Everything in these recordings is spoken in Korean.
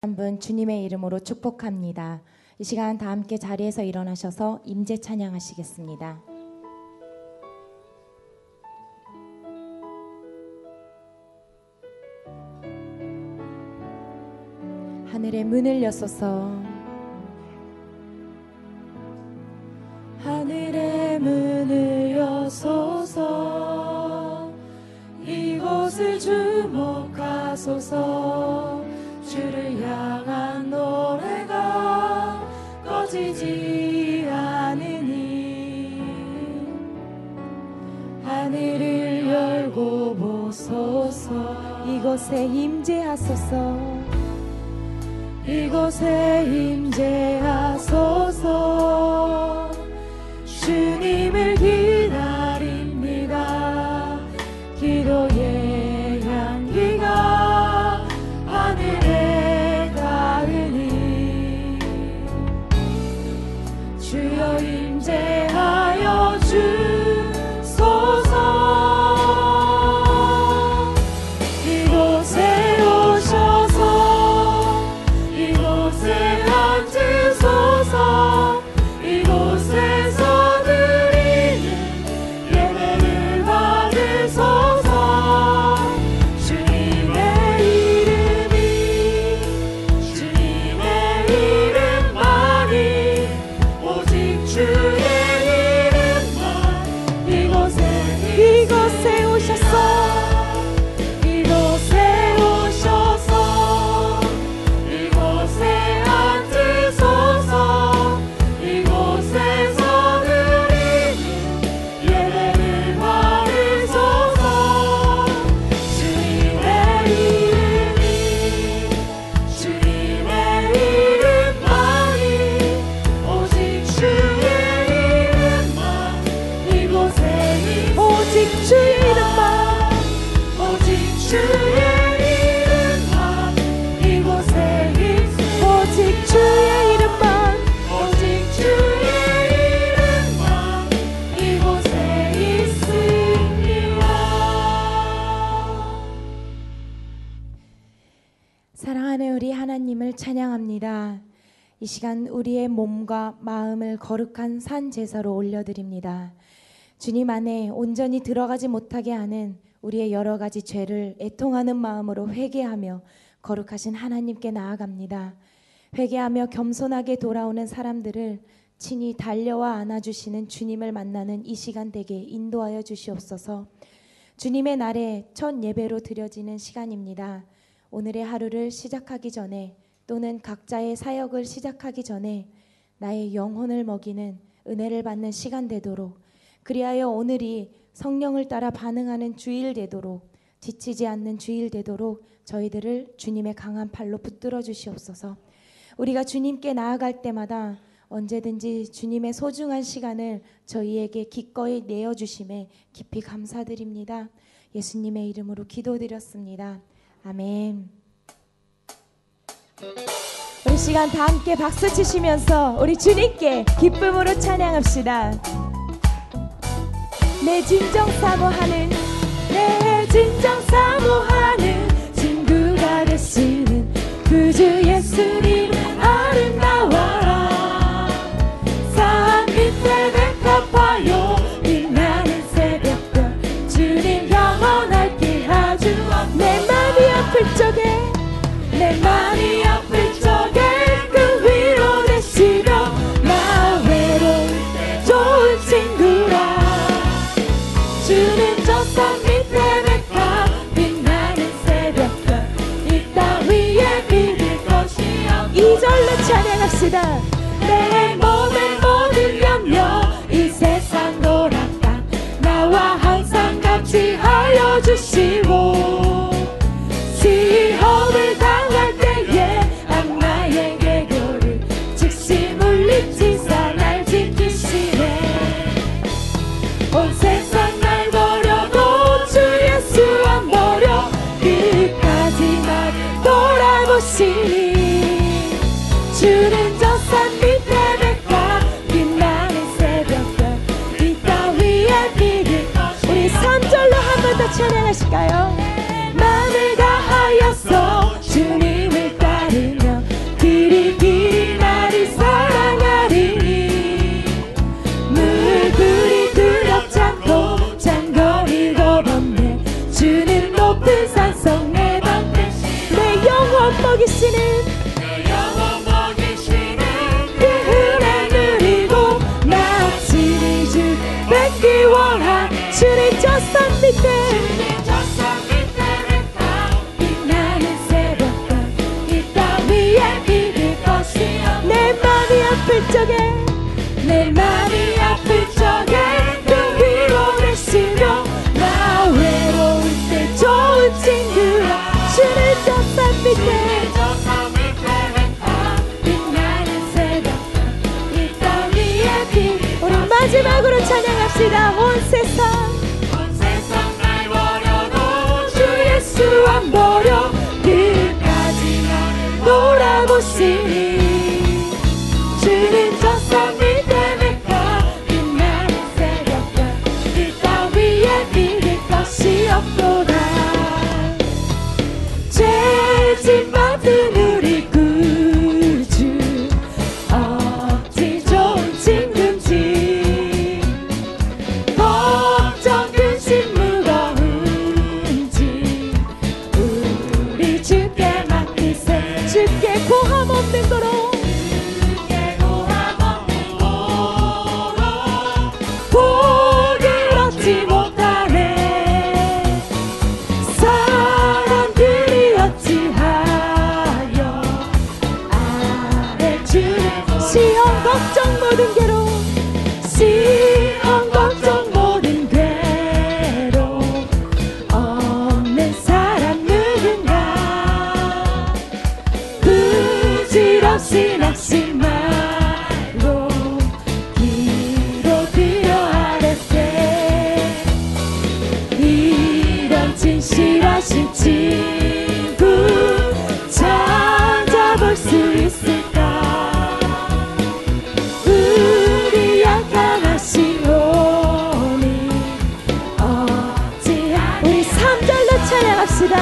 한 분 주님의 이름으로 축복합니다. 이 시간 다 함께 자리에서 일어나셔서 임재 찬양하시겠습니다. 하늘의 문을 여소서, 하늘의 문을 여소서, 이곳을 주목하소서. 주를 향한 노래가 꺼지지 않으니 하늘을 열고 보소서. 이곳에 임재하소서, 이곳에 임재하소서. 주님을 기다립니다. 기도의 향기가 하늘에 닿으니 주여 임재하여 주소서. 이곳에 오셔서 이곳에 앉으소서. 이곳에서 드리는 예배를 받으소서. 주님의 이름이, 주님의 이름만이, 오직 주의 이름만. 이곳에 오셔서, 이곳에 오셔서, 이곳에 앉으소서. 이곳에서 드리는 예배를 받으소서. 주님의 이름이, 주님의 이름만이, 오직 주의 이름만. 이곳에 오직 주의 이름만, 오직 주의 이름만. 이곳에 오직 주의 이름만, 오직 주의 이름만. 이곳에 있으리라. 사랑하는 우리 하나님을 찬양합니다. 이 시간 우리의 몸과 마음을 거룩한 산 제사로 올려드립니다. 주님 안에 온전히 들어가지 못하게 하는 우리의 여러 가지 죄를 애통하는 마음으로 회개하며 거룩하신 하나님께 나아갑니다. 회개하며 겸손하게 돌아오는 사람들을 친히 달려와 안아주시는 주님을 만나는 이 시간 되게 인도하여 주시옵소서. 주님의 날에 첫 예배로 드려지는 시간입니다. 오늘의 하루를 시작하기 전에 또는 각자의 사역을 시작하기 전에 나의 영혼을 먹이는 은혜를 받는 시간 되도록, 그리하여 오늘이 성령을 따라 반응하는 주일 되도록, 지치지 않는 주일 되도록 저희들을 주님의 강한 팔로 붙들어 주시옵소서. 우리가 주님께 나아갈 때마다 언제든지 주님의 소중한 시간을 저희에게 기꺼이 내어주심에 깊이 감사드립니다. 예수님의 이름으로 기도드렸습니다. 아멘. 우리 시간 다 함께 박수 치시면서 우리 주님께 기쁨으로 찬양합시다. 내 진정 사모하는, 내 진정 사모하는 친구가 되시는 구주 예수님 아름다워라. 산 밑에 백합화요 빛나는 새벽별 주님 영원할게 아주. 내 많이 아플 적에, 내 많이 아플 적에 그 위로 되시며 나 외로울 때 좋은 친구라. 주는 저 산 밑에 백합 빛나는 새벽별 이 따위에 비길 것이 없고. 2절로 찬양합시다. 내 몸의 모든 염려 이 세상 노랗다 나와 항상 같이 하여 주시고, 시험을 당할 때에 악마의 계교를 즉시 물리치사 날 지키시네. 온 세상 날 버려도 주 예수 안 버려 끝까지 날 돌아보시니. 주는 저 산 밑에 백합 빛나는 새벽별 이 따위에 비길 것이. 우리 3절로 한 번 더 찬양하실까요? 마음을 다하였어 주님을 따르며 밑에 주님 저성 밑에 빛나는 새벽별 이 땅 위에 비길 것이 없네. 내 맘이 아플 적에 내 맘이 아플 적에 그 위로 되시며 나 외로울 때 좋은 친구야. 주를 저산 밑에 빛나는 새벽별 이 땅 위에 비길. 우리 마지막으로 찬양합시다. 온 세상 날 버려도 주 예수 안 버려 끝까지 나를 돌아보시니. 주는 저 산 밑에 메카 빛나는 새벽별 이 땅 위에 비길 것이 없도다. 죄짐 받은 우리 구주 어찌 좋은 친구인지 걱정 근심 무거운지 우리 주께 맡기세. 주께 고함 없는 도로 복을 얻지 못하네. 사람들이 어찌하여 아래 주를 시험 걱정 모든 괴로 시험 걱정 모든 괴로 없는 사람 누군가. 부질없이 낙심 말고 기록되어 아랫세. 이런 진실하신 친구 찾아볼 수 있을까. 우리 약한 하시오니 어찌하. 우리 3절로 찬양합시다.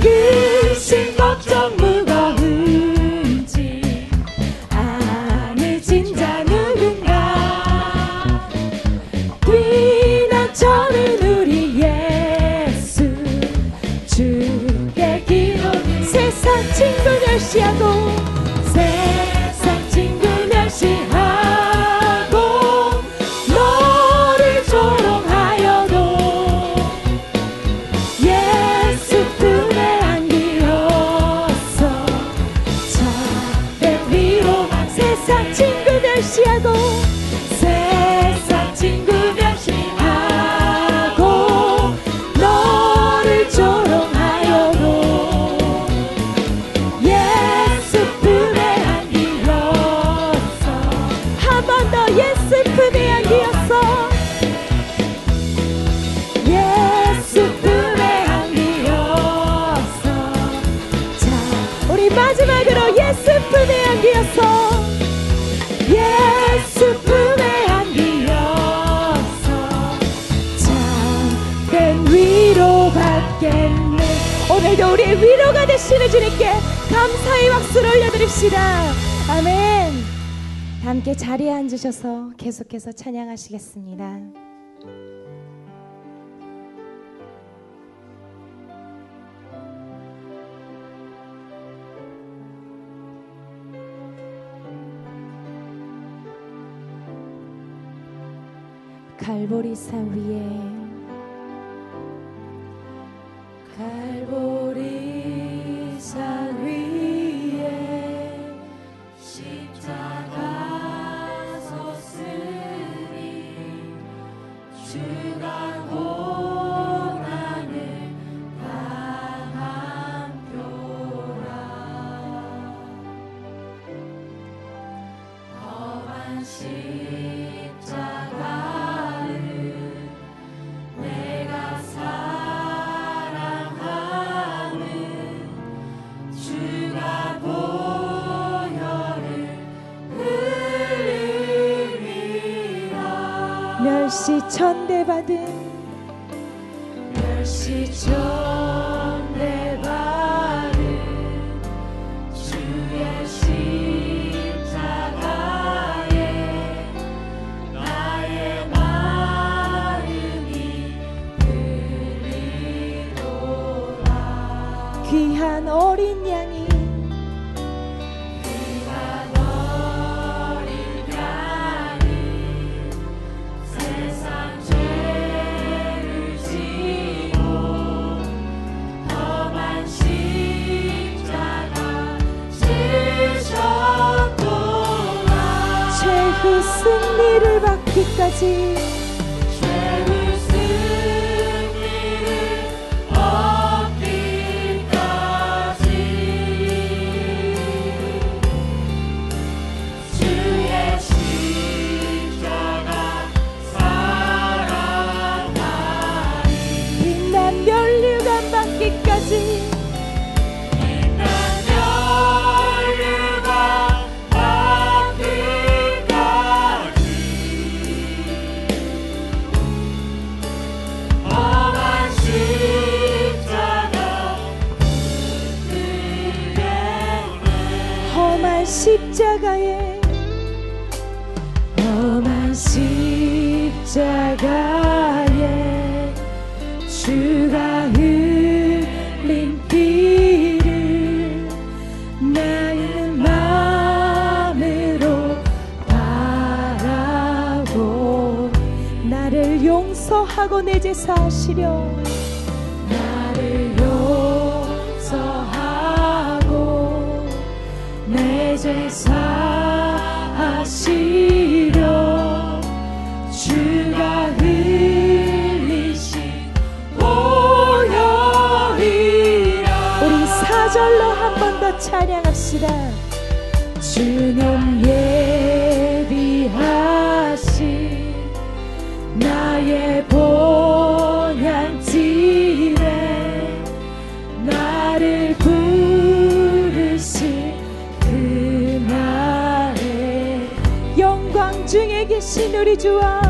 근심 걱정 무거운지 아니 진짜 누군가. 비난처는 우리 예수 주께 기도. 세상 친구 멸시하고 세상 친구 멸시하고 너를 조롱하여도 예수 품에 안기어서 참된 위로. 세상 친구 멸시하고 세상 친구 멸시하고 너를 조롱하여도 예수 품에 안기어서. 한 번 더 예수 품에 안기어서 예수 품에 안기어서. 자 우리 마지막으로 예수 품에 안기어서 예수 품에 안기어서 참된 위로 받겠네. 오늘도 우리의 위로가 되시는 주님께 감사의 박수를 올려드립시다. 아멘. 함께 자리에 앉으셔서 계속해서 찬양하시겠습니다. 갈보리산 위에 갈보리산 위에 십자가 섰으니 주가 고난을 당한 표라. 험한 십자가를 내가 사랑하는 주가 보혈을 흘리리라. 멸시천대받은 주의 십자가에 나의 마음이 들리도다. 귀한 어린 양이 세상 죄를 승리를 받기까지 죄의 승리를 얻기까지 주의 십자가 사랑하리 빛난 면류관 받기까지 빛난 면류관 받기까지 험한 십자가 험한 십자가에 험한 십자가에 주가 흘린 피를 나의 마음으로 바라고 나를 용서하고 내 죄 사시려 나를 용서하고 내 죄 사하시려 주가 흘리신 보혈이라 우리 사절로 한 번 더 찬양합시다. 주님 예비하신 나의 본향집에 나를 부르신 그날에 영광 중에 계신 우리 주와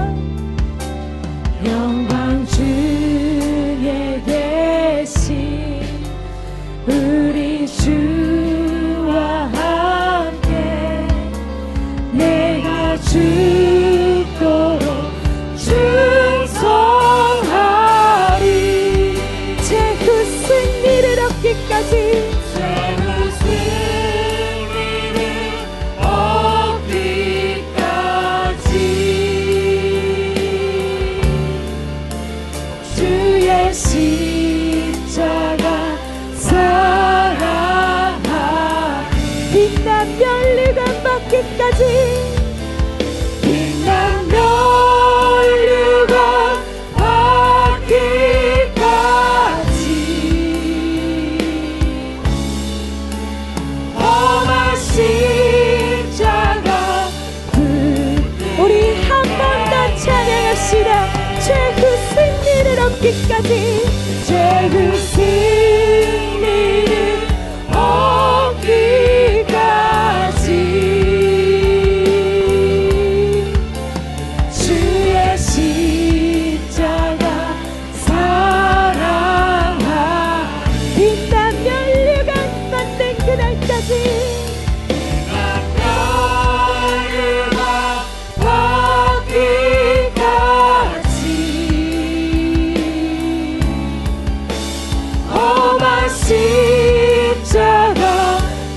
영광 중에 계신 우리 주와 함께 내가 죽도록 충성하리 최후 승리를 얻기까지 죄의 승리를 얻기까지 주의 십자가 사랑하리 빛난 면류관 받기까지 빛난 면류관 받기까지 험한 십자가 우리 한 번 더 찬양합시다. 최후 승리를 얻기까지 최후 승리를 얻기까지 주의 십자가 사랑하리 빛난 면류관 받는 그날까지 면류관 받기까지 험한 십자가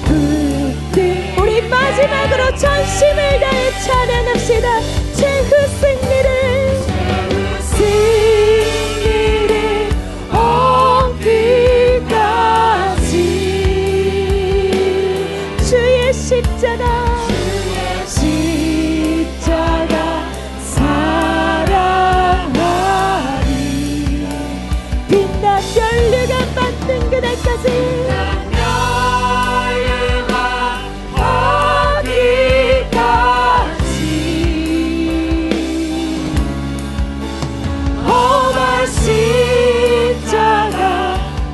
붙들 우리 마지막으로 전심을 다해 찬양합시다. 최후 승리를 얻기까지 주의 십자가 사랑하리 빛난 면류관 받는 그날까지 면류관 얻기까지 험한 십자가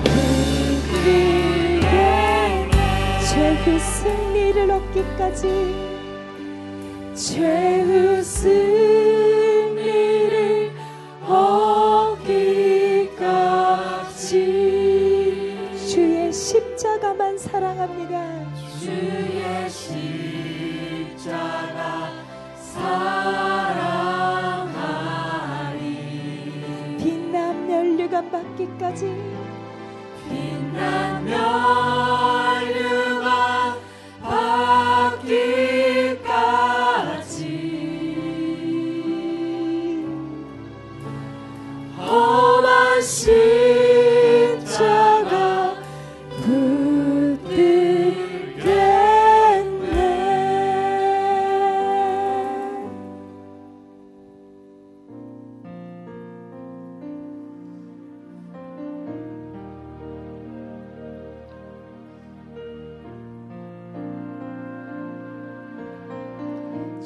붙들게 최후 승리를 얻기까지 최후 승리를 얻기까지 주의 십자가만 사랑합니다. 주의 십자가 사랑하리 빛난 면류관 받기까지 빛난 면류관 받기까지 험한 십자가 붙들겠네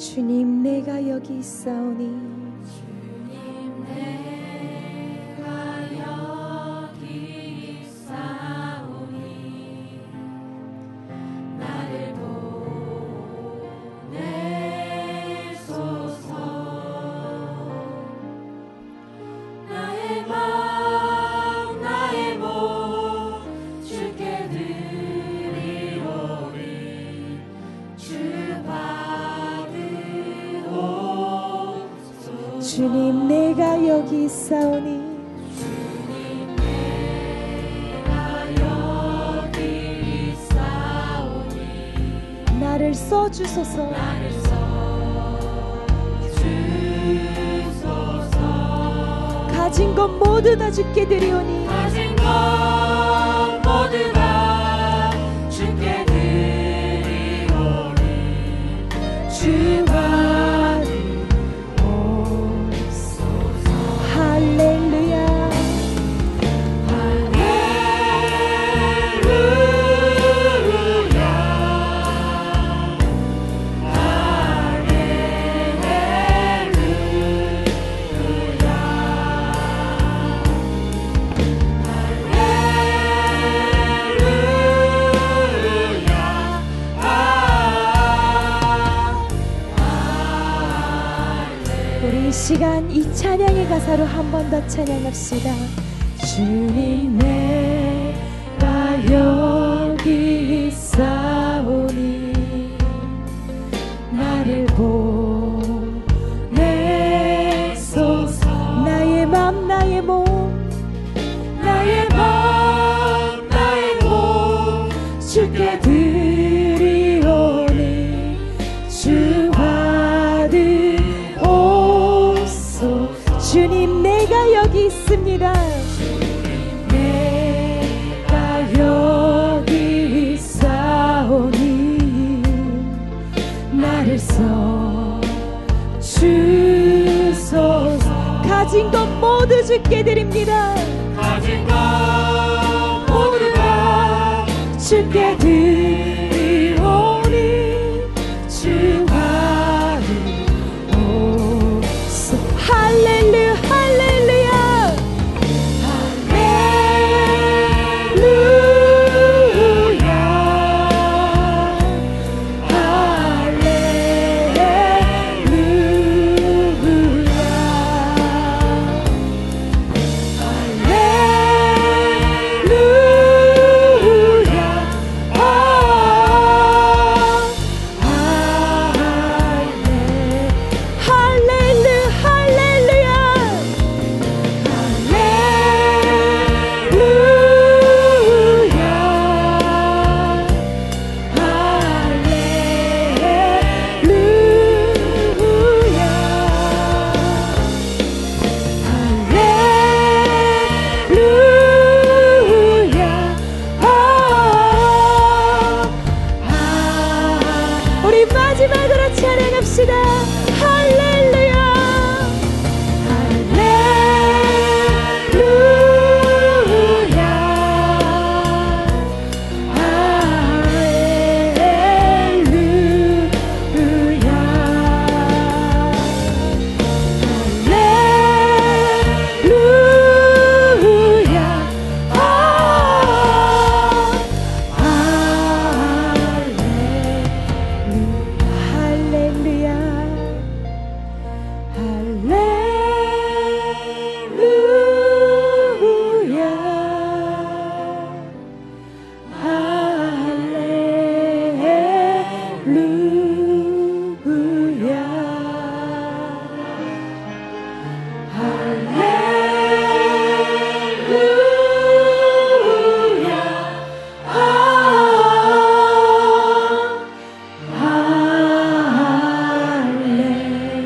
주님 내가 여기 있사오니 주님 내가 여기 있사오니 나를 보내소서. 나의 맘 나의 몸 주께 드리오니 주 받으옵소서. 주님 내가 여기 있사오니 주님 내가 여기 있사오니 나를 써주소서. 나를 써주소서. 가진 것 모두 다 주께 드리오니 가진 것 모두 다 주께 드리오니 주 받으옵소서. 할렐루야 우리 이 시간 이 찬양의 가사로 한 번 더 찬양합시다. 주님 내가 여기 있사오니 나를 보내소서. 나의 맘 나의 몸 나의 맘 나의 몸 주께 드리오니 주 받으옵소서. 주님 내가 여기 있습니다. 내가 여기 있사오니 나를 써주소서. 가진 것 모두 주께 드립니다. 가진 것 모두 다 주께 드리오니 주 받으옵소서. 할렐루야 할렐루야 마지막으로 찬양합시다.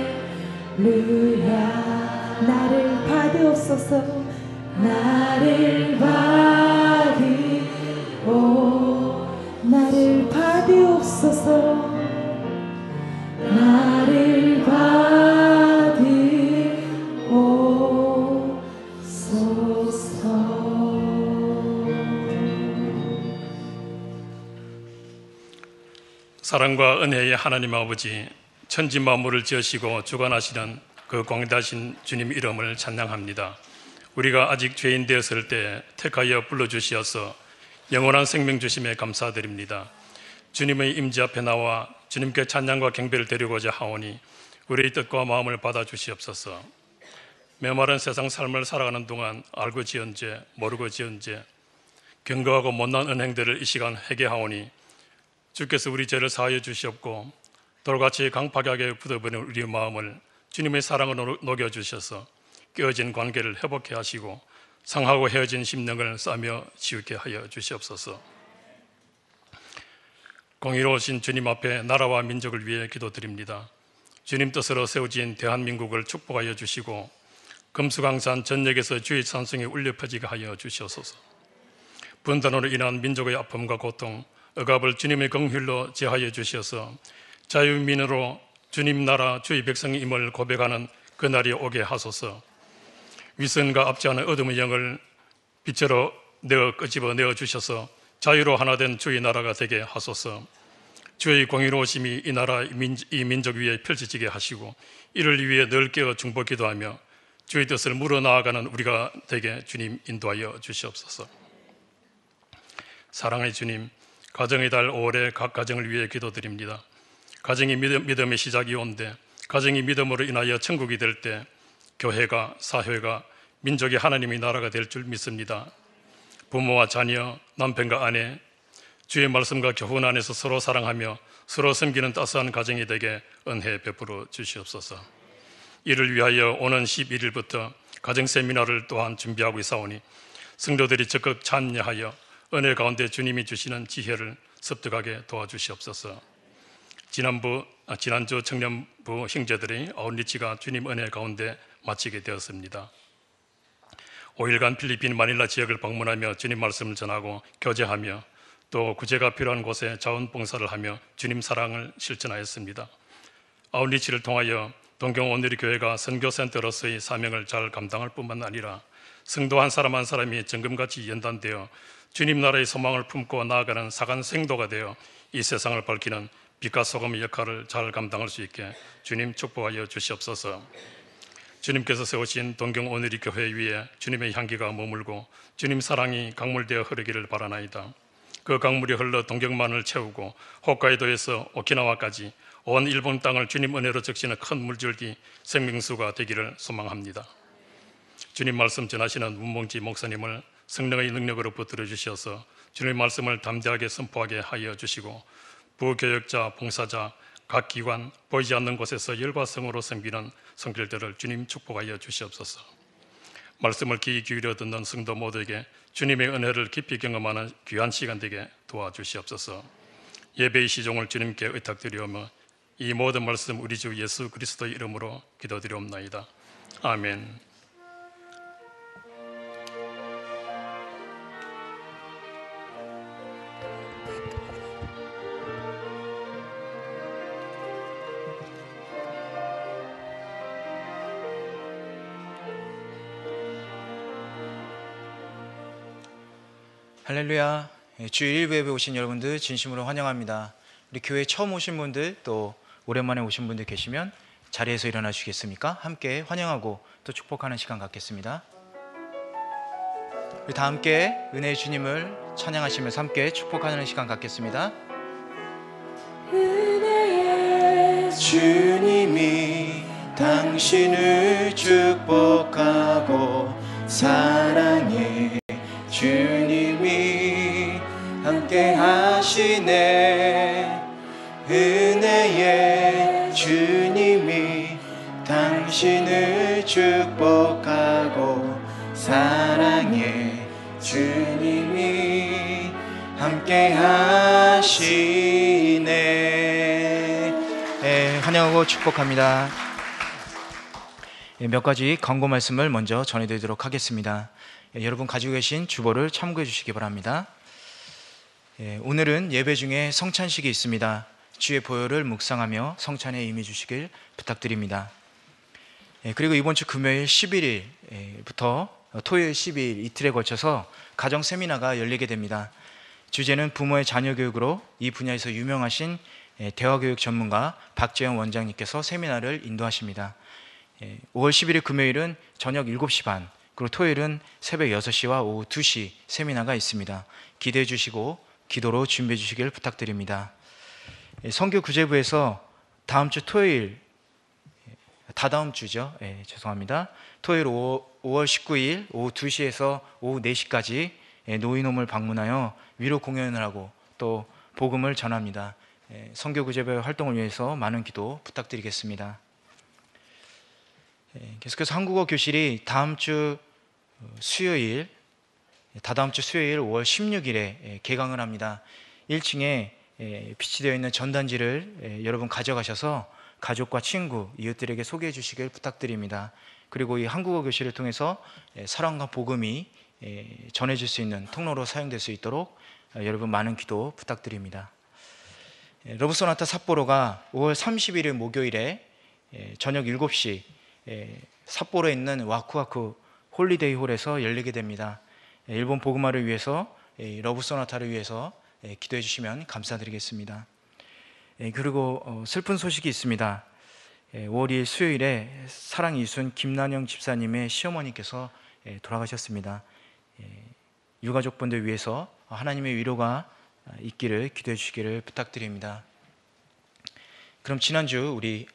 할렐루야 나를 받으옵소서. 나를 받으옵소서. 나를 받으옵소서. 사랑과 은혜의 하나님 아버지, 천지 만물을 지으시고 주관하시는 그 광대하신 주님 이름을 찬양합니다. 우리가 아직 죄인 되었을 때 택하여 불러주시어서 영원한 생명 주심에 감사드립니다. 주님의 임재 앞에 나와 주님께 찬양과 경배를 드리고자 하오니 우리의 뜻과 마음을 받아주시옵소서. 메마른 세상 삶을 살아가는 동안 알고 지은 죄, 모르고 지은 죄, 경거하고 못난 은행들을 이 시간 회개하오니 주께서 우리 죄를 사하여 주시옵고 돌같이 강팍하게 굳어버린 우리의 마음을 주님의 사랑으로 녹여주셔서 깨어진 관계를 회복해 하시고 상하고 헤어진 심령을 싸며 지우게 하여 주시옵소서. 공의로우신 주님 앞에 나라와 민족을 위해 기도드립니다. 주님 뜻으로 세워진 대한민국을 축복하여 주시고 금수강산 전역에서 주의 찬송이 울려 퍼지게 하여 주시옵소서. 분단으로 인한 민족의 아픔과 고통, 억압을 주님의 긍휼로 제하여 주셔서 자유민으로 주님 나라 주의 백성임을 고백하는 그날이 오게 하소서. 위선과 앞지 않은 어둠의 영을 빛으로 끄집어 내어 주셔서 자유로 하나 된 주의 나라가 되게 하소서. 주의 공의로우심이 이 나라 이 민족 위에 펼쳐지게 하시고 이를 위해 늘 깨어 중보 기도하며 주의 뜻을 물어나아가는 우리가 되게 주님 인도하여 주시옵소서. 사랑의 주님, 가정의 달 5월에 각 가정을 위해 기도드립니다. 가정이 믿음의 시작이 온데 가정이 믿음으로 인하여 천국이 될 때 교회가, 사회가, 민족이 하나님의 나라가 될 줄 믿습니다. 부모와 자녀, 남편과 아내, 주의 말씀과 교훈 안에서 서로 사랑하며 서로 섬기는 따스한 가정이 되게 은혜 베풀어 주시옵소서. 이를 위하여 오는 11일부터 가정 세미나를 또한 준비하고 있사오니 성도들이 적극 참여하여 은혜 가운데 주님이 주시는 지혜를 습득하게 도와주시옵소서. 지난주 청년부 형제들의 아웃리치가 주님 은혜 가운데 마치게 되었습니다. 5일간 필리핀 마닐라 지역을 방문하며 주님 말씀을 전하고 교제하며 또 구제가 필요한 곳에 자원봉사를 하며 주님 사랑을 실천하였습니다. 아웃리치를 통하여 동경 온누리 교회가 선교센터로서의 사명을 잘 감당할 뿐만 아니라 성도 한 사람 한 사람이 정금같이 연단되어 주님 나라의 소망을 품고 나아가는 사간 생도가 되어 이 세상을 밝히는 빛과 소금의 역할을 잘 감당할 수 있게 주님 축복하여 주시옵소서. 주님께서 세우신 동경 온누리 교회 위에 주님의 향기가 머물고 주님 사랑이 강물되어 흐르기를 바라나이다. 그 강물이 흘러 동경만을 채우고 홋카이도에서 오키나와까지 온 일본 땅을 주님 은혜로 적시는 큰 물줄기 생명수가 되기를 소망합니다. 주님 말씀 전하시는 문봉지 목사님을 성령의 능력으로 붙들어 주셔서 주님 말씀을 담대하게 선포하게 하여 주시고 부교역자, 봉사자, 각 기관, 보이지 않는 곳에서 열과 성으로 섬기는 성길들을 주님 축복하여 주시옵소서. 말씀을 귀 기울여 듣는 성도 모두에게 주님의 은혜를 깊이 경험하는 귀한 시간 되게 도와주시옵소서. 예배의 시종을 주님께 의탁드리오며 이 모든 말씀 우리 주 예수 그리스도의 이름으로 기도드리옵나이다. 아멘. 할렐루야. 주일 1부에 오신 여러분들 진심으로 환영합니다. 우리 교회 처음 오신 분들 또 오랜만에 오신 분들 계시면 자리에서 일어나 주시겠습니까? 함께 환영하고 또 축복하는 시간 갖겠습니다. 우리 다 함께 은혜의 주님을 찬양하시면서 함께 축복하는 시간 갖겠습니다. 은혜의 주님이 당신을 축복하고 사랑해 주님이 함께 하시네. 은혜의 주님이 당신을 축복하고 사랑해 주님이 함께 하시네. 환영하고 축복합니다. 몇 가지 광고 말씀을 먼저 전해드리도록 하겠습니다. 여러분 가지고 계신 주보를 참고해 주시기 바랍니다. 오늘은 예배 중에 성찬식이 있습니다. 주의 보혈을 묵상하며 성찬에 임해 주시길 부탁드립니다. 그리고 이번 주 금요일 11일부터 토요일 12일 이틀에 걸쳐서 가정 세미나가 열리게 됩니다. 주제는 부모의 자녀 교육으로 이 분야에서 유명하신 대화교육 전문가 박재영 원장님께서 세미나를 인도하십니다. 5월 11일 금요일은 저녁 7시 반, 그리고 토요일은 새벽 6시와 오후 2시 세미나가 있습니다. 기대해 주시고 기도로 준비해 주시길 부탁드립니다. 선교 구제부에서 다음 주 토요일, 다다음 주죠. 죄송합니다. 토요일 5월 19일 오후 2시에서 오후 4시까지 노인홈을 방문하여 위로 공연을 하고 또 복음을 전합니다. 선교 구제부의 활동을 위해서 많은 기도 부탁드리겠습니다. 계속해서 한국어 교실이 다다음 주 수요일 5월 16일에 개강을 합니다. 1층에 비치되어 있는 전단지를 여러분 가져가셔서 가족과 친구, 이웃들에게 소개해 주시길 부탁드립니다. 그리고 이 한국어 교실을 통해서 사랑과 복음이 전해질 수 있는 통로로 사용될 수 있도록 여러분 많은 기도 부탁드립니다. 러브소나타 삿포로가 5월 31일 목요일에 저녁 7시 삿포로에 있는 와쿠와쿠 홀리데이 홀에서 열리게 됩니다. 일본 복음화를 위해서 러브소나타를 위해서 기도해 주시면 감사드리겠습니다. 그리고 슬픈 소식이 있습니다. 5월 2일 수요일에 사랑 이순 김난영 집사님의 시어머니께서 돌아가셨습니다. 유가족분들 위해서 하나님의 위로가 있기를 기도해 주시기를 부탁드립니다. 그럼 지난주 우리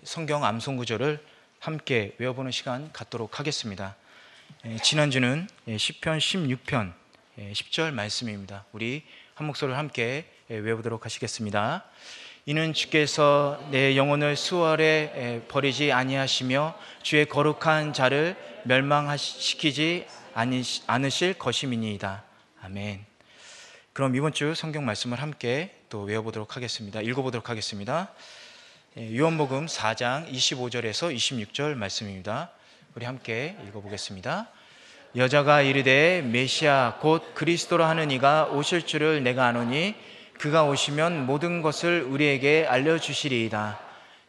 성경 암송 구절을 함께 외워보는 시간 갖도록 하겠습니다. 지난주는 시편 16편 10절 말씀입니다. 우리 한 목소리를 함께 외워보도록 하시겠습니다. 이는 주께서 내 영혼을 수월에 버리지 아니하시며 주의 거룩한 자를 멸망시키지 않으실 것임이니이다. 아멘. 그럼 이번 주 성경 말씀을 함께 또 외워보도록 하겠습니다. 읽어보도록 하겠습니다. 요한복음 4장 25절에서 26절 말씀입니다. 우리 함께 읽어보겠습니다. 여자가 이르되 메시아 곧 그리스도라 하는 이가 오실 줄을 내가 아노니 그가 오시면 모든 것을 우리에게 알려주시리이다.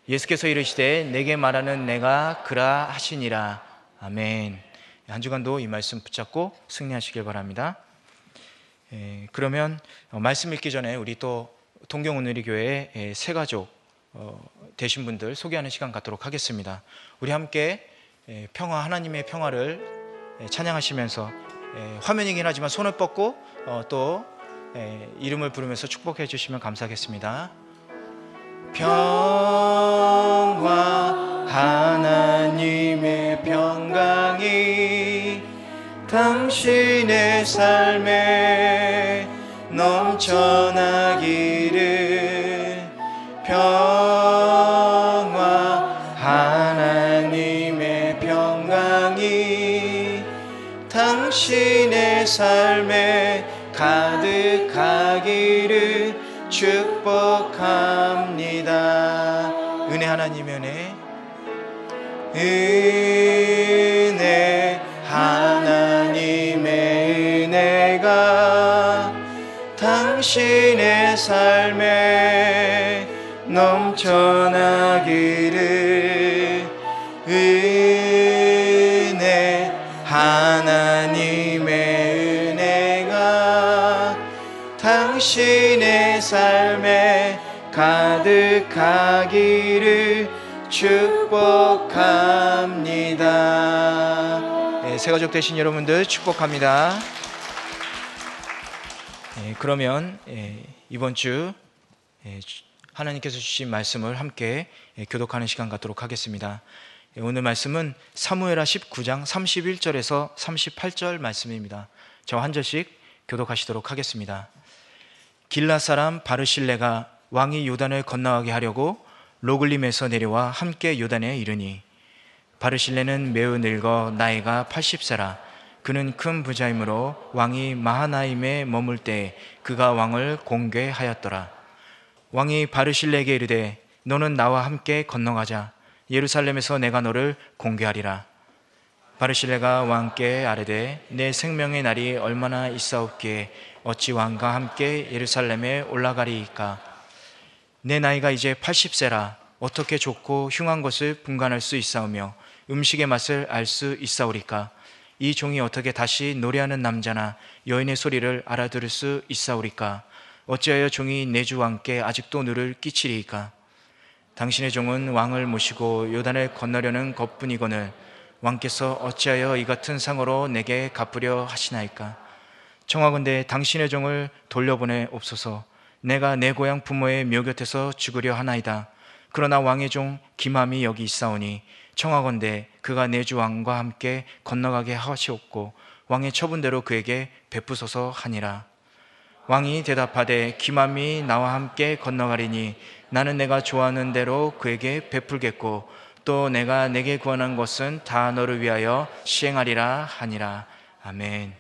예수께서 이르시되 내게 말하는 내가 그라 하시니라. 아멘. 한 주간도 이 말씀 붙잡고 승리하시길 바랍니다. 그러면 말씀 읽기 전에 우리 또 동경오누리교회 새 가족 되신 분들 소개하는 시간 갖도록 하겠습니다. 우리 함께 평화, 하나님의 평화를 찬양하시면서 화면이긴 하지만 손을 뻗고 또 이름을 부르면서 축복해 주시면 감사하겠습니다. 평화, 하나님의 평강이 당신의 삶에 넘쳐나기를. 평화, 하나님의 평강이 당신의 삶에 가득하기를 축복합니다. 은혜, 하나님의 은혜, 하나님의 은혜가 당신의 삶에 넘쳐나기를. 은혜, 하나님의 은혜가 당신의 삶에 가득하기를 축복합니다. 새가족 되신 여러분들 축복합니다. 그러면 이번 주 하나님께서 주신 말씀을 함께 교독하는 시간 갖도록 하겠습니다. 오늘 말씀은 사무엘하 19장 31절에서 38절 말씀입니다. 저와 한 절씩 교독하시도록 하겠습니다. 길라 사람 바르실레가 왕이 요단을 건너가게 하려고 로글림에서 내려와 함께 요단에 이르니 바르실레는 매우 늙어 나이가 80세라. 그는 큰 부자이므로 왕이 마하나임에 머물 때 그가 왕을 공개하였더라. 왕이 바르실레에게 이르되 너는 나와 함께 건너가자. 예루살렘에서 내가 너를 공개하리라. 바르실레가 왕께 아뢰되 내 생명의 날이 얼마나 있사옵기에 어찌 왕과 함께 예루살렘에 올라가리이까. 내 나이가 이제 80세라. 어떻게 좋고 흉한 것을 분간할 수 있사오며 음식의 맛을 알 수 있사오리까. 이 종이 어떻게 다시 노래하는 남자나 여인의 소리를 알아들을 수 있사오리까. 어찌하여 종이 내 주 왕께 아직도 누를 끼치리이까? 당신의 종은 왕을 모시고 요단을 건너려는 것뿐이거늘 왕께서 어찌하여 이 같은 상으로 내게 갚으려 하시나이까? 청하건대 당신의 종을 돌려보내옵소서. 내가 내 고향 부모의 묘 곁에서 죽으려 하나이다. 그러나 왕의 종 기맘이 여기 있사오니 청하건대 그가 내 주 왕과 함께 건너가게 하시옵고 왕의 처분대로 그에게 베푸소서 하니라. 왕이 대답하되 기맘이 나와 함께 건너가리니 나는 내가 좋아하는 대로 그에게 베풀겠고 또 내가 내게 구원한 것은 다 너를 위하여 시행하리라 하니라. 아멘.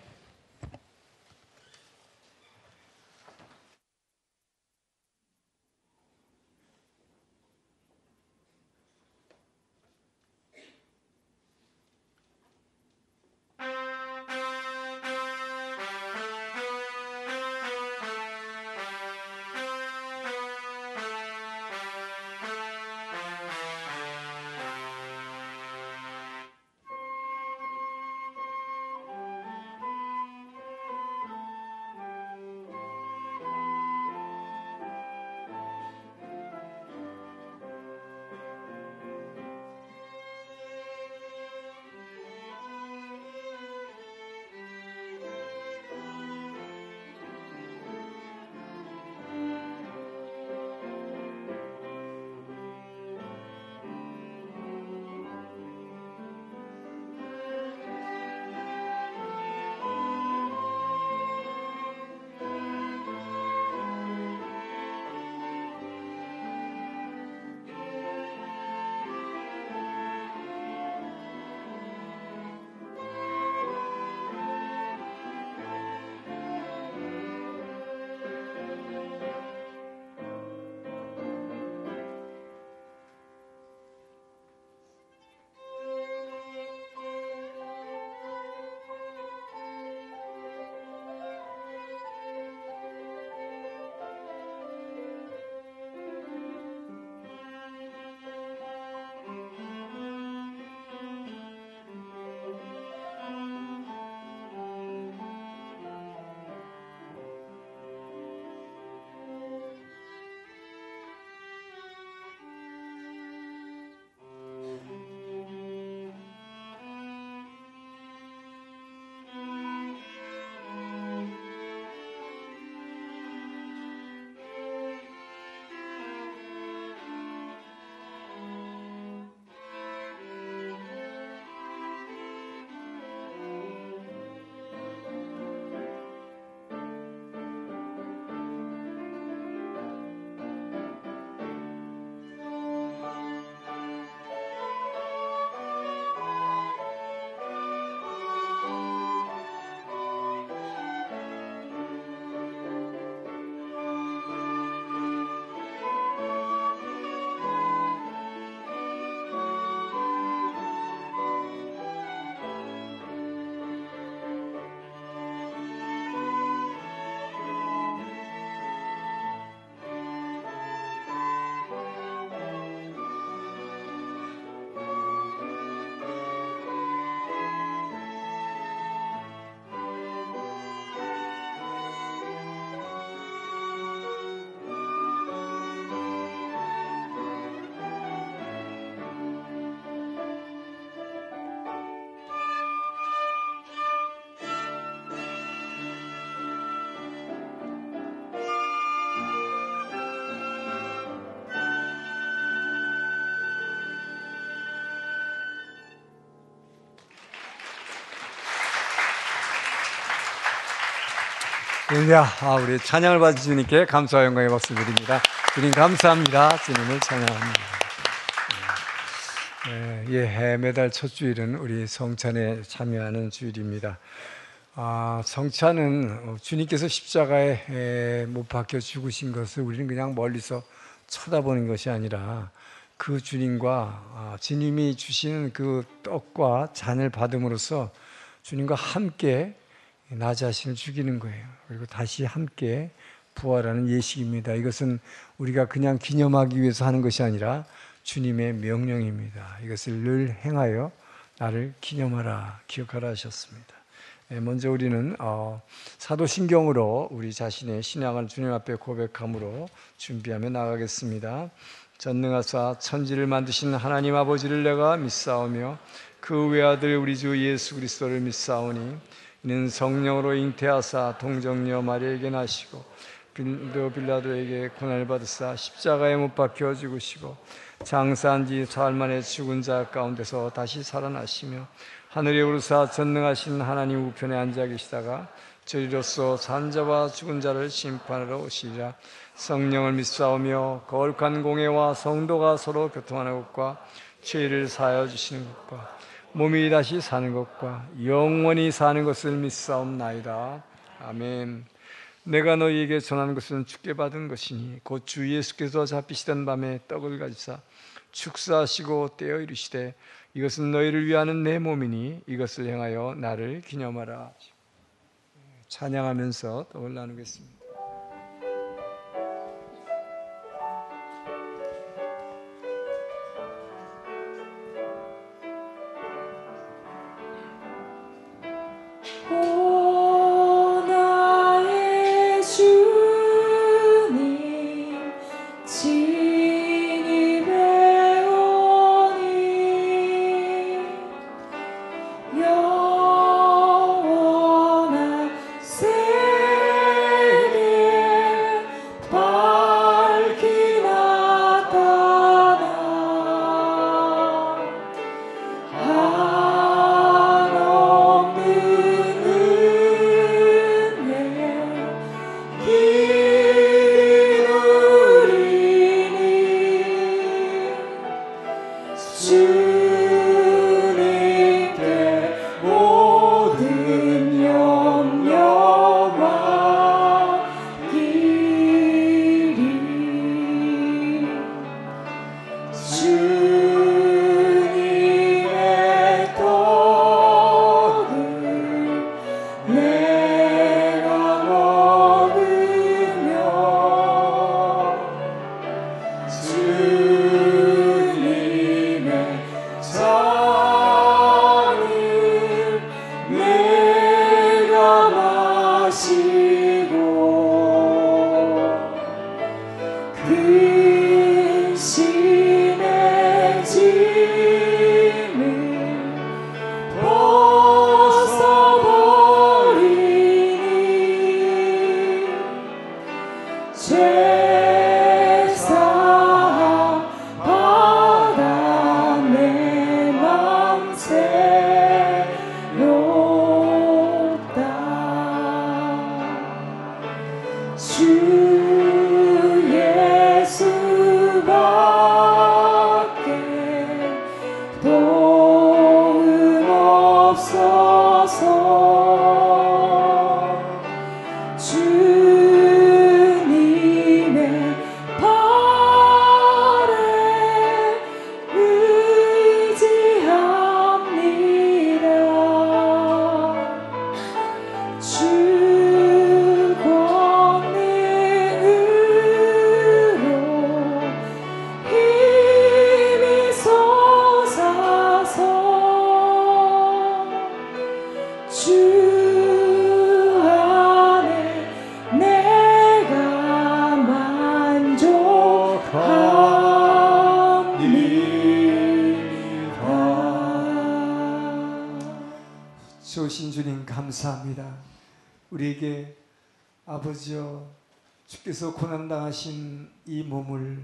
할렐루야. 우리 찬양을 받으신 주님께 감사와 영광의 박수 드립니다. 주님 감사합니다. 주님을 찬양합니다. 매달 첫 주일은 우리 성찬에 참여하는 주일입니다. 성찬은 주님께서 십자가에 못 박혀 죽으신 것을 우리는 그냥 멀리서 쳐다보는 것이 아니라 그 주님과 주님이 주시는 그 떡과 잔을 받음으로써 주님과 함께 나 자신을 죽이는 거예요. 그리고 다시 함께 부활하는 예식입니다. 이것은 우리가 그냥 기념하기 위해서 하는 것이 아니라 주님의 명령입니다. 이것을 늘 행하여 나를 기념하라, 기억하라 하셨습니다. 먼저 우리는 사도신경으로 우리 자신의 신앙을 주님 앞에 고백함으로 준비하며 나가겠습니다. 전능하사 천지를 만드신 하나님 아버지를 내가 믿사오며 그 외아들 우리 주 예수 그리스도를 믿사오니 이는 성령으로 잉태하사 동정녀 마리아에게 나시고 빈도 빌라도에게 고난을 받으사 십자가에 못 박혀 죽으시고 장사한 지 사흘 만에 죽은 자 가운데서 다시 살아나시며 하늘에 오르사 전능하신 하나님 우편에 앉아 계시다가 저리로서 산 자와 죽은 자를 심판하러 오시리라. 성령을 믿사오며 거룩한 공회와 성도가 서로 교통하는 것과 죄를 사하여 주시는 것과 몸이 다시 사는 것과 영원히 사는 것을 믿사옵나이다. 아멘. 내가 너희에게 전하는 것은 주께 받은 것이니 곧 주 예수께서 잡히시던 밤에 떡을 가지사 축사하시고 떼어 이르시되 이것은 너희를 위하는 내 몸이니 이것을 행하여 나를 기념하라. 찬양하면서 떡을 나누겠습니다. 오 나의 주님 진입해 오니 영원한 세계 밝히 나타나 한없는 은혜 기누리니 주님께 모든 염려와 끼리 주님의 떡을 내가 먹으며 주님의 잔을 내가 마시고 근심의 짐을 벗어버리니 죄사함 받아 내 맘 새롭다. 주 예수밖에 도움 없어서 주님의 발에 의지합니다. 주 권능으로 힘이 솟아서 주 안에 내가 만족합니다. 좋으신 주님 감사합니다. 우리에게 아버지여 주께서 고난당하신 이 몸을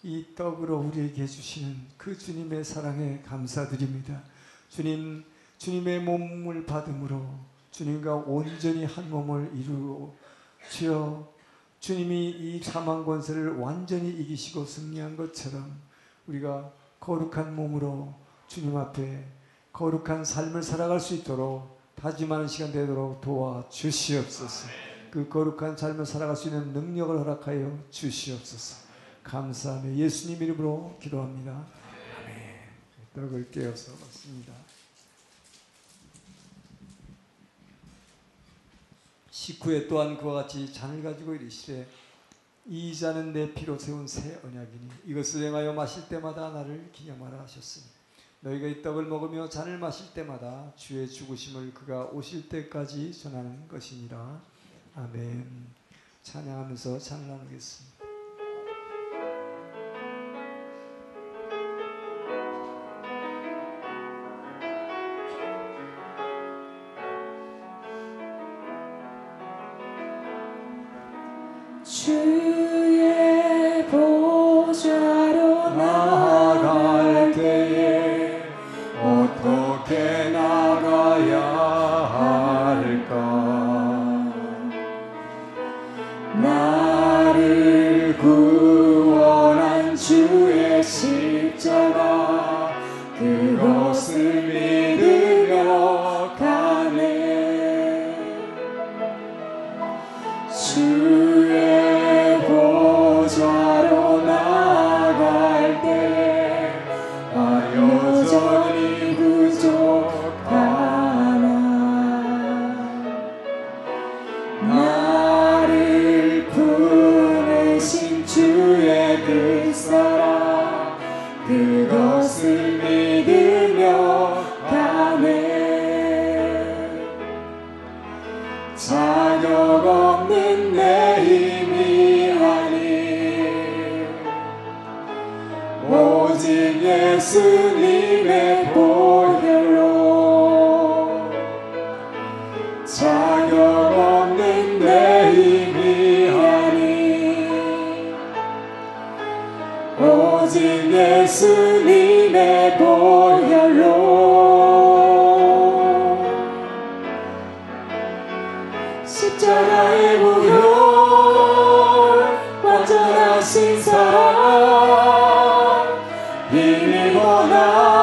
이 떡으로 우리에게 주시는 그 주님의 사랑에 감사드립니다. 주님, 주님의 몸을 받음으로 주님과 온전히 한 몸을 이루어 주여 주님이 이 사망 권세를 완전히 이기시고 승리한 것처럼 우리가 거룩한 몸으로 주님 앞에 거룩한 삶을 살아갈 수 있도록 다짐하는 시간 되도록 도와주시옵소서. 그 거룩한 삶을 살아갈 수 있는 능력을 허락하여 주시옵소서. 감사하며 예수님 이름으로 기도합니다. 아멘. 떡을 깨어서 받습니다. 19회 또한 그와 같이 잔을 가지고 이르시되 이 잔은 내 피로 세운 새 언약이니 이것을 행하여 마실 때마다 나를 기념하라 하셨으니 너희가 이 떡을 먹으며 잔을 마실 때마다 주의 죽으심을 그가 오실 때까지 전하는 것이니라. 아멘. 찬양하면서 잔을 나누겠습니다. 주의 보좌로 나아갈 때에 어떻게 나가야 할까? 나를 구원한 주의 십자가 그것을 믿으며 가네. 주의 보좌로 나아갈 때에 여전히 부족하나. 나를 품으신 주의 그 사랑 그것을 믿으며 가네. 자격 없는 내 힘이 아닌 오직 예수님의 보혈로 자격 없는 내 힘이 아닌 오직 예수님의 보혈로 십자가의 보혈 완전하신 사랑 힘입어 나아갑니다.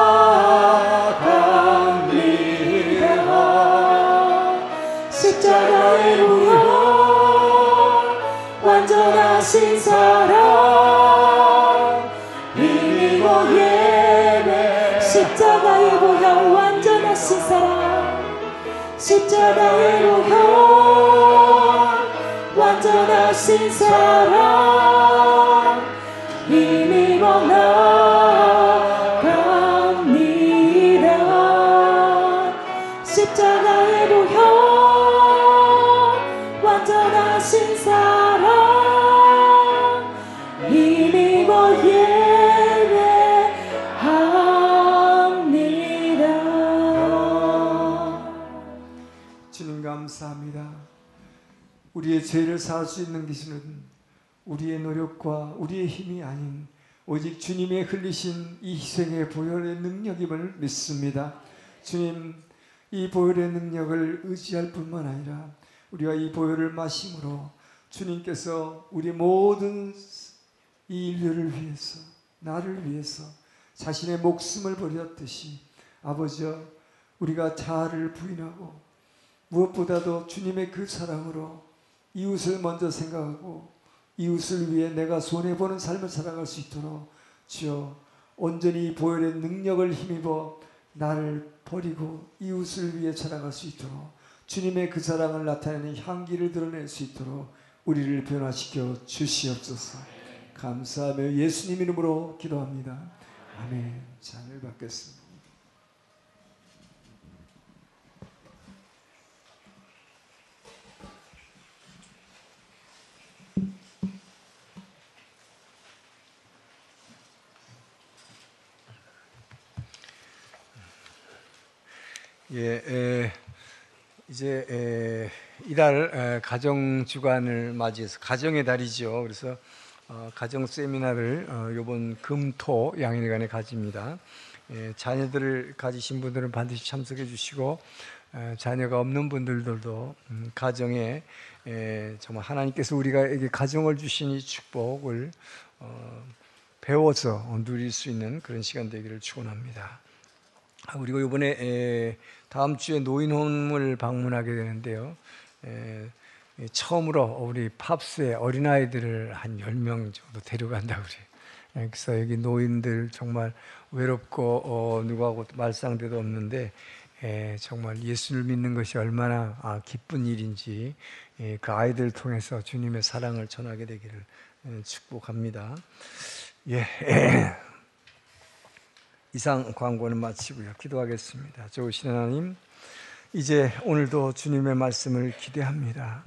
십자가의 보혈 완전하신 사랑 힘입어 예배. 십자가의 보혈 완전하신 사랑 십자가의 보혈 완전하신 사랑 힘입어 나갑니다. 십자가의 보혈 완전하신 사랑 힘입어 예배합니다. 주님 감사합니다. 우리의 죄를 사할 수 있는 것은 우리의 노력과 우리의 힘이 아닌 오직 주님의 흘리신 이 희생의 보혈의 능력임을 믿습니다. 주님, 이 보혈의 능력을 의지할 뿐만 아니라 우리가 이 보혈을 마심으로 주님께서 우리 모든 이 인류를 위해서 나를 위해서 자신의 목숨을 버렸듯이 아버지여 우리가 자아를 부인하고 무엇보다도 주님의 그 사랑으로 이웃을 먼저 생각하고 이웃을 위해 내가 손해보는 삶을 살아갈 수 있도록 주여 온전히 이 보혈의 능력을 힘입어 나를 버리고 이웃을 위해 살아갈 수 있도록 주님의 그 사랑을 나타내는 향기를 드러낼 수 있도록 우리를 변화시켜 주시옵소서. 감사하며 예수님 이름으로 기도합니다. 아멘. 잔을 받겠습니다. 이제 이달 가정 주간을 맞이해서 가정의 달이죠. 그래서 가정 세미나를 이번 금토 양일간에 가집니다. 자녀들을 가지신 분들은 반드시 참석해 주시고 자녀가 없는 분들도 가정에 정말 하나님께서 우리가에게 가정을 주신 이 축복을 배워서 누릴 수 있는 그런 시간 되기를 축원합니다. 그리고 이번에 다음 주에 노인홈을 방문하게 되는데요. 처음으로 우리 팝스의 어린아이들을 한 10명 정도 데려간다고 그래요. 그래서 여기 노인들 정말 외롭고 누구하고 말상대도 없는데 정말 예수를 믿는 것이 얼마나 기쁜 일인지 그 아이들을 통해서 주님의 사랑을 전하게 되기를 축복합니다. 이상 광고는 마치고요. 기도하겠습니다. 좋으신 하나님, 이제 오늘도 주님의 말씀을 기대합니다.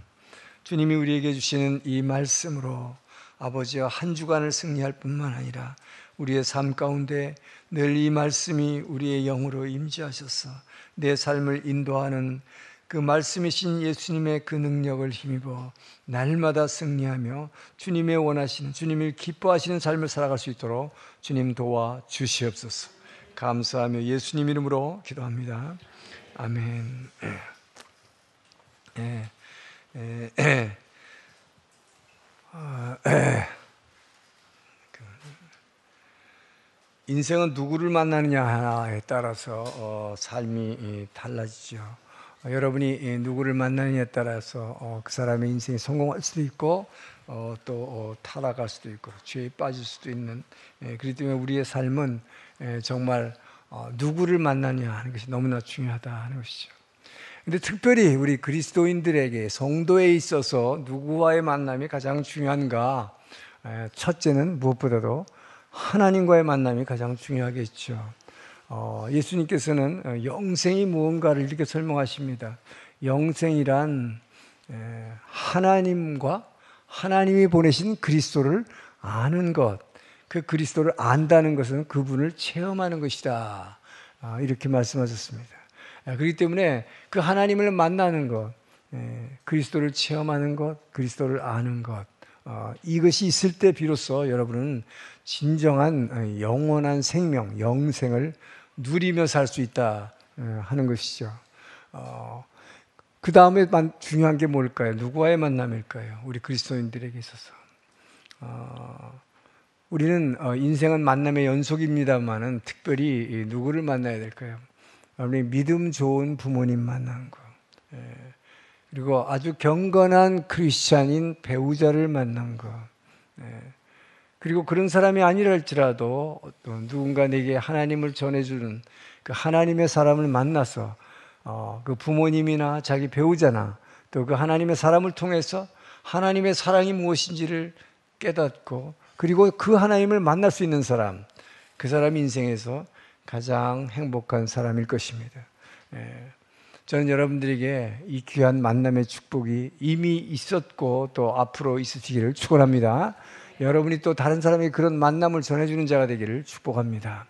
주님이 우리에게 주시는 이 말씀으로 아버지와 한 주간을 승리할 뿐만 아니라 우리의 삶 가운데 늘 이 말씀이 우리의 영으로 임재하셔서 내 삶을 인도하는 그 말씀이신 예수님의 그 능력을 힘입어 날마다 승리하며 주님의 원하시는, 주님을 기뻐하시는 삶을 살아갈 수 있도록 주님 도와 주시옵소서. 감사하며 예수님 이름으로 기도합니다. 아멘. 인생은 누구를 만나느냐에 따라서 삶이 달라지죠. 여러분이 누구를 만나느냐에 따라서 그 사람의 인생이 성공할 수도 있고 또 타락할 수도 있고 죄에 빠질 수도 있는, 그렇기 때문에 우리의 삶은 정말 누구를 만나냐 하는 것이 너무나 중요하다 하는 것이죠. 근데 특별히 우리 그리스도인들에게, 성도에 있어서 누구와의 만남이 가장 중요한가? 첫째는 무엇보다도 하나님과의 만남이 가장 중요하겠죠. 예수님께서는 영생이 무언가를 이렇게 설명하십니다. 영생이란 하나님과 하나님이 보내신 그리스도를 아는 것, 그 그리스도를 안다는 것은 그분을 체험하는 것이다, 이렇게 말씀하셨습니다. 그렇기 때문에 그 하나님을 만나는 것, 그리스도를 체험하는 것, 그리스도를 아는 것, 이것이 있을 때 비로소 여러분은 진정한 영원한 생명, 영생을 누리며 살 수 있다 하는 것이죠. 그 다음에 중요한 게 뭘까요? 누구와의 만남일까요? 우리 그리스도인들에게 있어서 우리는 인생은 만남의 연속입니다만은 특별히 누구를 만나야 될까요? 우리 믿음 좋은 부모님 만나는 거, 그리고 아주 경건한 크리스찬인 배우자를 만난 거, 그리고 그런 사람이 아니라 할지라도 누군가 내게 하나님을 전해주는 그 하나님의 사람을 만나서 그 부모님이나 자기 배우자나 또 그 하나님의 사람을 통해서 하나님의 사랑이 무엇인지를 깨닫고, 그리고 그 하나님을 만날 수 있는 사람, 그 사람이 인생에서 가장 행복한 사람일 것입니다. 저는 여러분들에게 이 귀한 만남의 축복이 이미 있었고 또 앞으로 있으시기를 축원합니다. 여러분이 또 다른 사람에게 그런 만남을 전해주는 자가 되기를 축복합니다.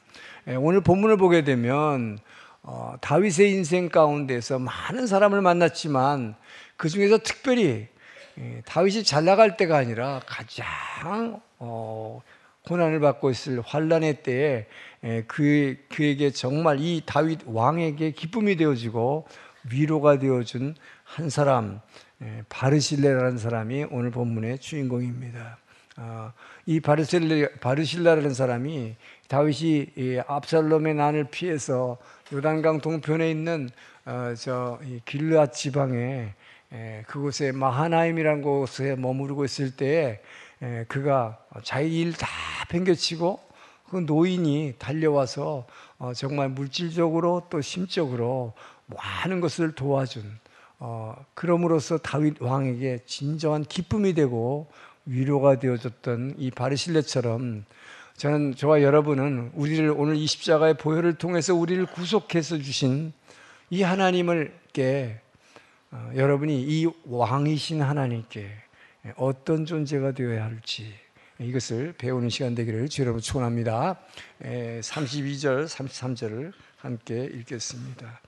오늘 본문을 보게 되면 다윗의 인생 가운데서 많은 사람을 만났지만 그 중에서 특별히 다윗이 잘 나갈 때가 아니라 가장 고난을 받고 있을 환난의 때에 그에게 정말 이 다윗 왕에게 기쁨이 되어지고 위로가 되어준 한 사람, 바르실레라는 사람이 오늘 본문의 주인공입니다. 이 바르실레라는 사람이 다윗이 압살롬의 난을 피해서 요단강 동편에 있는 길르앗 지방에 그곳에 마하나임이라는 곳에 머무르고 있을 때에 그가 자기 일 다 팽개치고 그 노인이 달려와서 정말 물질적으로 또 심적으로 많은 것을 도와준, 그럼으로써 다윗 왕에게 진정한 기쁨이 되고 위로가 되어줬던 이 바르실레처럼 저와 여러분은 우리를 오늘 이 십자가의 보혈을 통해서 우리를 구속해서 주신 이 하나님께, 여러분이 이 왕이신 하나님께 어떤 존재가 되어야 할지 이것을 배우는 시간 되기를 주 여러분 축원합니다. 32절, 33절을 함께 읽겠습니다.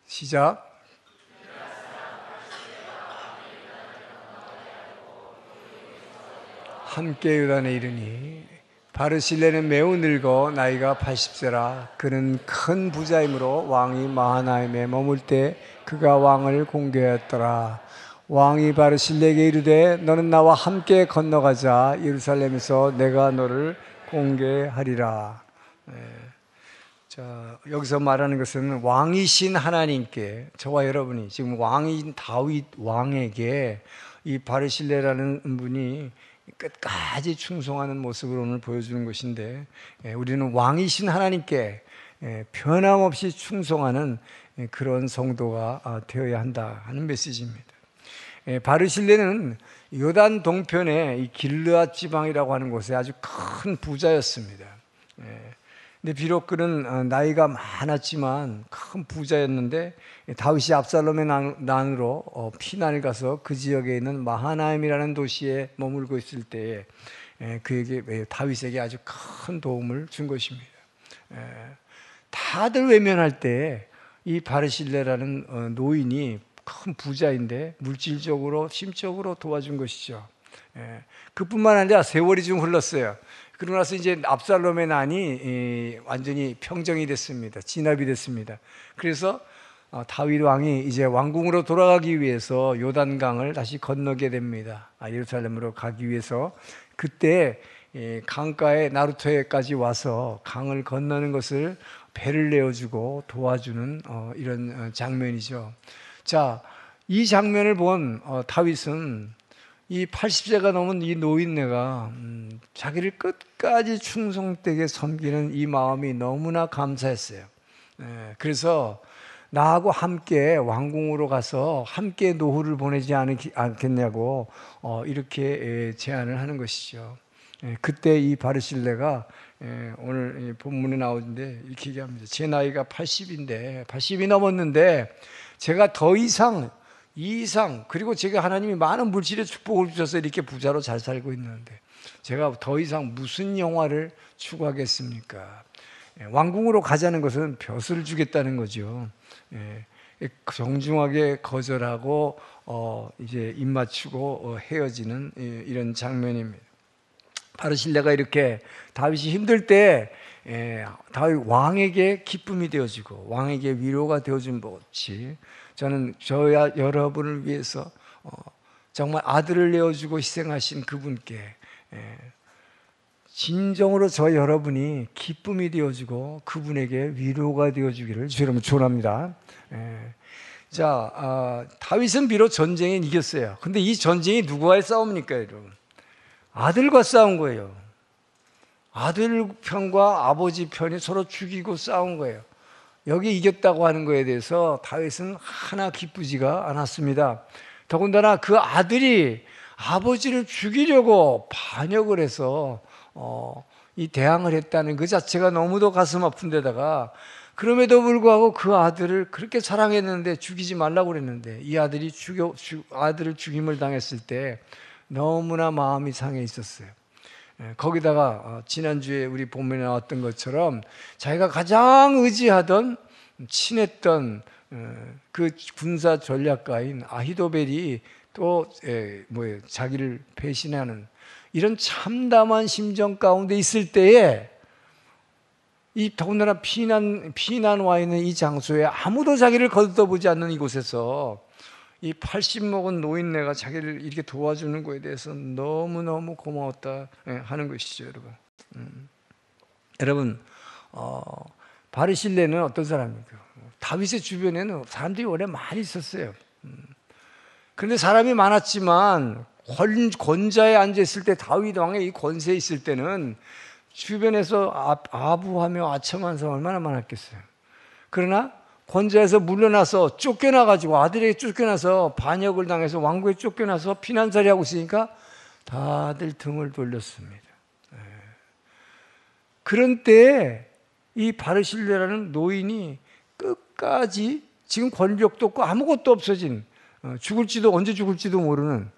시작. 함께 요단에 이르니 바르실레는 매우 늙어 나이가 80세라. 그는 큰 부자이므로 왕이 마하나임에 머물 때 그가 왕을 공개하였더라. 왕이 바르실레에게 이르되 너는 나와 함께 건너가자. 예루살렘에서 내가 너를 공개하리라. 자, 여기서 말하는 것은 왕이신 하나님께, 저와 여러분이 지금 왕인 다윗 왕에게 이 바르실레라는 분이 끝까지 충성하는 모습을 오늘 보여주는 것인데, 우리는 왕이신 하나님께 변함없이 충성하는 그런 성도가 되어야 한다 하는 메시지입니다. 바르실레는 요단 동편의 이 길르앗 지방이라고 하는 곳에 아주 큰 부자였습니다. 근데 비록 그는 나이가 많았지만 큰 부자였는데 다윗이 압살롬의 난으로 피난을 가서 그 지역에 있는 마하나임이라는 도시에 머물고 있을 때에 그에게 다윗에게 아주 큰 도움을 준 것입니다. 다들 외면할 때 이 바르실레라는 노인이 큰 부자인데 물질적으로 심적으로 도와준 것이죠. 그뿐만 아니라 세월이 좀 흘렀어요. 그러고 나서 이제 압살롬의 난이 완전히 평정이 됐습니다. 진압이 됐습니다. 그래서 다윗 왕이 이제 왕궁으로 돌아가기 위해서 요단강을 다시 건너게 됩니다. 예루살렘으로 가기 위해서 그때 강가에 나루토에까지 와서 강을 건너는 것을 배를 내어주고 도와주는 이런 장면이죠. 자, 이 장면을 본 다윗은 이 80세가 넘은 이 노인네가 자기를 끝까지 충성되게 섬기는 이 마음이 너무나 감사했어요. 그래서 나하고 함께 왕궁으로 가서 함께 노후를 보내지 않겠냐고 이렇게 제안을 하는 것이죠. 그때 이 바르실레가 오늘 본문에 나오는데 이렇게 얘기합니다. 제 나이가 80이 넘었는데 제가 더 이상 그리고 제가 하나님이 많은 물질의 축복을 주셔서 이렇게 부자로 잘 살고 있는데 제가 더 이상 무슨 영화를 추구하겠습니까? 왕궁으로 가자는 것은 벼슬을 주겠다는 거죠. 정중하게 거절하고 이제 입 맞추고 헤어지는 이런 장면입니다. 바르실레가 이렇게 다윗이 힘들 때 다윗 왕에게 기쁨이 되어지고 왕에게 위로가 되어준 것이 저는 저와 여러분을 위해서 정말 아들을 내어주고 희생하신 그분께 진정으로 저 여러분이 기쁨이 되어지고 그분에게 위로가 되어주기를 주 여러분 축원합니다. 자, 다윗은 비록 전쟁에 이겼어요. 근데 이 전쟁이 누구와의 싸움입니까, 여러분? 아들과 싸운 거예요. 아들 편과 아버지 편이 서로 죽이고 싸운 거예요. 여기 이겼다고 하는 거에 대해서 다윗은 하나 기쁘지가 않았습니다. 더군다나 그 아들이 아버지를 죽이려고 반역을 해서 이 대항을 했다는 그 자체가 너무도 가슴 아픈 데다가 그럼에도 불구하고 그 아들을 그렇게 사랑했는데 죽이지 말라고 그랬는데 이 아들이 아들을 죽임을 당했을 때 너무나 마음이 상해 있었어요. 거기다가 지난주에 우리 본문에 나왔던 것처럼 자기가 가장 의지하던 친했던 그 군사 전략가인 아히도벨이 또 자기를 배신하는 이런 참담한 심정 가운데 있을 때에 이 더군다나 피난 와 있는 이 장소에 아무도 자기를 거들떠보지 않는 이곳에서 이 80 먹은 노인네가 자기를 이렇게 도와주는 거에 대해서 너무너무 고마웠다 하는 것이죠, 여러분. 여러분, 바르실레는 어떤 사람입니까? 다윗의 주변에는 사람들이 원래 많이 있었어요. 그런데 사람이 많았지만 권좌에 앉아있을 때 다윗 왕의 이 권세에 있을 때는 주변에서 아부하며 아첨한 사람 얼마나 많았겠어요. 그러나 권좌에서 물러나서 쫓겨나가지고 아들에게 쫓겨나서 반역을 당해서 왕국에 쫓겨나서 피난살이 하고 있으니까 다들 등을 돌렸습니다. 그런 때에 이 바르실레라는 노인이 끝까지 지금 권력도 없고 아무것도 없어진 언제 죽을지도 모르는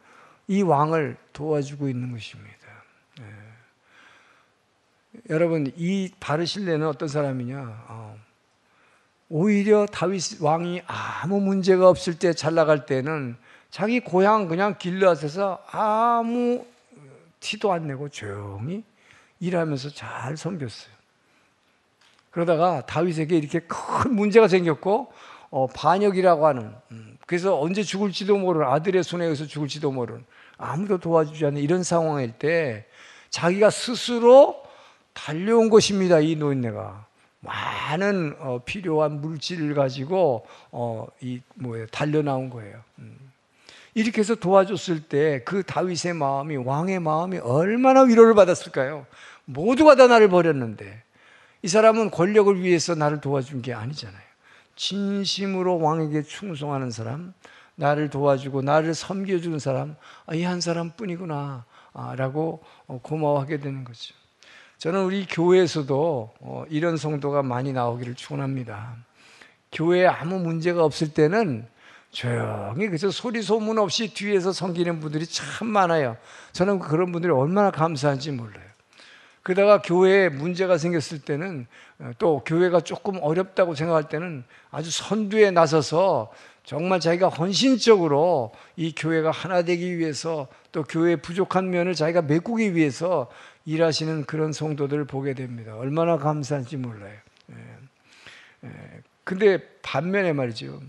이 왕을 도와주고 있는 것입니다. 여러분, 이 바르실레는 어떤 사람이냐? 오히려 다윗 왕이 아무 문제가 없을 때 잘 나갈 때는 자기 고향 그냥 길르앗에서 아무 티도 안 내고 조용히 일하면서 잘 섬겼어요. 그러다가 다윗에게 이렇게 큰 문제가 생겼고 반역이라고 하는 그래서 언제 죽을지도 모르는 아들의 손에 의해서 죽을지도 모르는 아무도 도와주지 않는 이런 상황일 때 자기가 스스로 달려온 것입니다. 이 노인네가 많은 필요한 물질을 가지고 달려 나온 거예요. 이렇게 해서 도와줬을 때 그 다윗의 마음이 왕의 마음이 얼마나 위로를 받았을까요? 모두가 다 나를 버렸는데 이 사람은 권력을 위해서 나를 도와준 게 아니잖아요. 진심으로 왕에게 충성하는 사람, 나를 도와주고 나를 섬겨주는 사람, 이 한 사람뿐이구나 라고 고마워하게 되는 거죠. 저는 우리 교회에서도 이런 성도가 많이 나오기를 축원합니다. 교회에 아무 문제가 없을 때는 조용히 그저 소리 소문 없이 뒤에서 섬기는 분들이 참 많아요. 저는 그런 분들이 얼마나 감사한지 몰라요. 그러다가 교회에 문제가 생겼을 때는, 또 교회가 조금 어렵다고 생각할 때는 아주 선두에 나서서 정말 자기가 헌신적으로 이 교회가 하나 되기 위해서, 또 교회의 부족한 면을 자기가 메꾸기 위해서 일하시는 그런 성도들을 보게 됩니다. 얼마나 감사한지 몰라요. 근데 반면에 말이죠,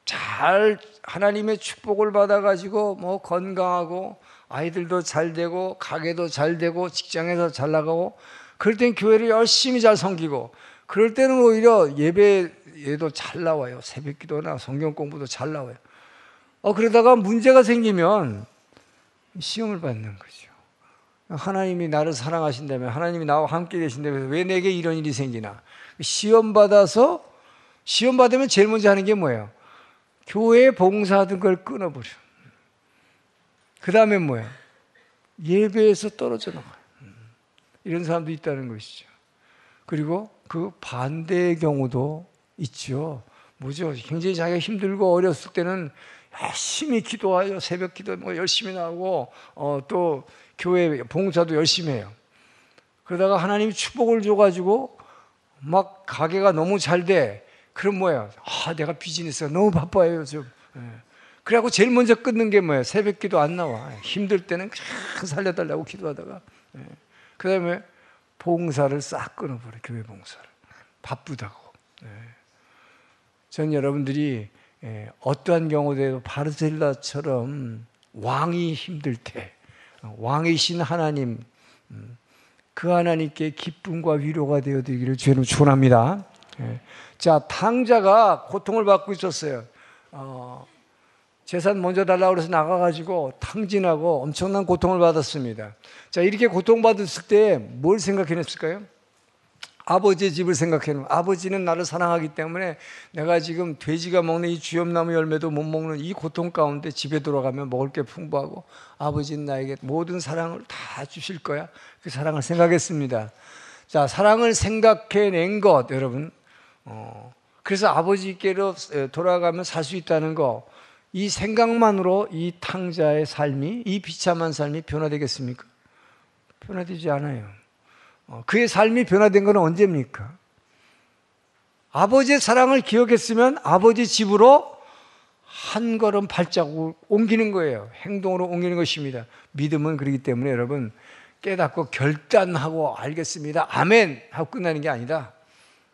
잘 하나님의 축복을 받아가지고 뭐 건강하고 아이들도 잘 되고 가게도 잘 되고 직장에서 잘 나가고, 그럴 땐 교회를 열심히 잘 섬기고, 그럴 때는 오히려 예배에도 잘 나와요. 새벽 기도나 성경 공부도 잘 나와요. 그러다가 문제가 생기면 시험을 받는 거죠. 하나님이 나를 사랑하신다면, 하나님이 나와 함께 계신다면 왜 내게 이런 일이 생기나? 시험 받으면 제일 먼저 하는 게 뭐예요? 교회에 봉사하던 걸 끊어버려. 그 다음에 뭐예요? 예배에서 떨어져 나가요. 이런 사람도 있다는 것이죠. 그리고 그 반대의 경우도 있죠. 뭐죠? 굉장히 자기가 힘들고 어렸을 때는 열심히 기도하여 새벽 기도 뭐 열심히 나오고, 또 교회 봉사도 열심히 해요. 그러다가 하나님이 축복을 줘가지고 막 가게가 너무 잘 돼. 그럼 뭐예요? 내가 비즈니스가 너무 바빠요 요즘. 그래갖고 제일 먼저 끊는 게 뭐예요? 새벽 기도 안 나와. 힘들 때는 쫙 살려달라고 기도하다가, 그 다음에 봉사를 싹 끊어버려. 교회 봉사를. 바쁘다고. 전 여러분들이 어떠한 경우에도 바르셀라처럼 왕이 힘들 때, 왕이신 하나님, 그 하나님께 기쁨과 위로가 되어드리기를 주님 축원합니다. 자, 탕자가 고통을 받고 있었어요. 재산 먼저 달라고 해서 나가가지고 탕진하고 엄청난 고통을 받았습니다. 자, 이렇게 고통받았을 때 뭘 생각해냈을까요? 아버지의 집을 생각해놓은, 아버지는 나를 사랑하기 때문에 내가 지금 돼지가 먹는 이 주염나무 열매도 못 먹는 이 고통 가운데 집에 돌아가면 먹을 게 풍부하고 아버지는 나에게 모든 사랑을 다 주실 거야. 그 사랑을 생각했습니다. 자, 사랑을 생각해낸 것, 여러분, 그래서 아버지께로 돌아가면 살 수 있다는 거, 이 생각만으로 이 탕자의 삶이, 이 비참한 삶이 변화되겠습니까? 변화되지 않아요. 그의 삶이 변화된 건 언제입니까? 아버지의 사랑을 기억했으면 아버지 집으로 한 걸음 발자국을 옮기는 거예요. 행동으로 옮기는 것입니다. 믿음은 그렇기 때문에 여러분, 깨닫고 결단하고 알겠습니다, 아멘 하고 끝나는 게 아니다.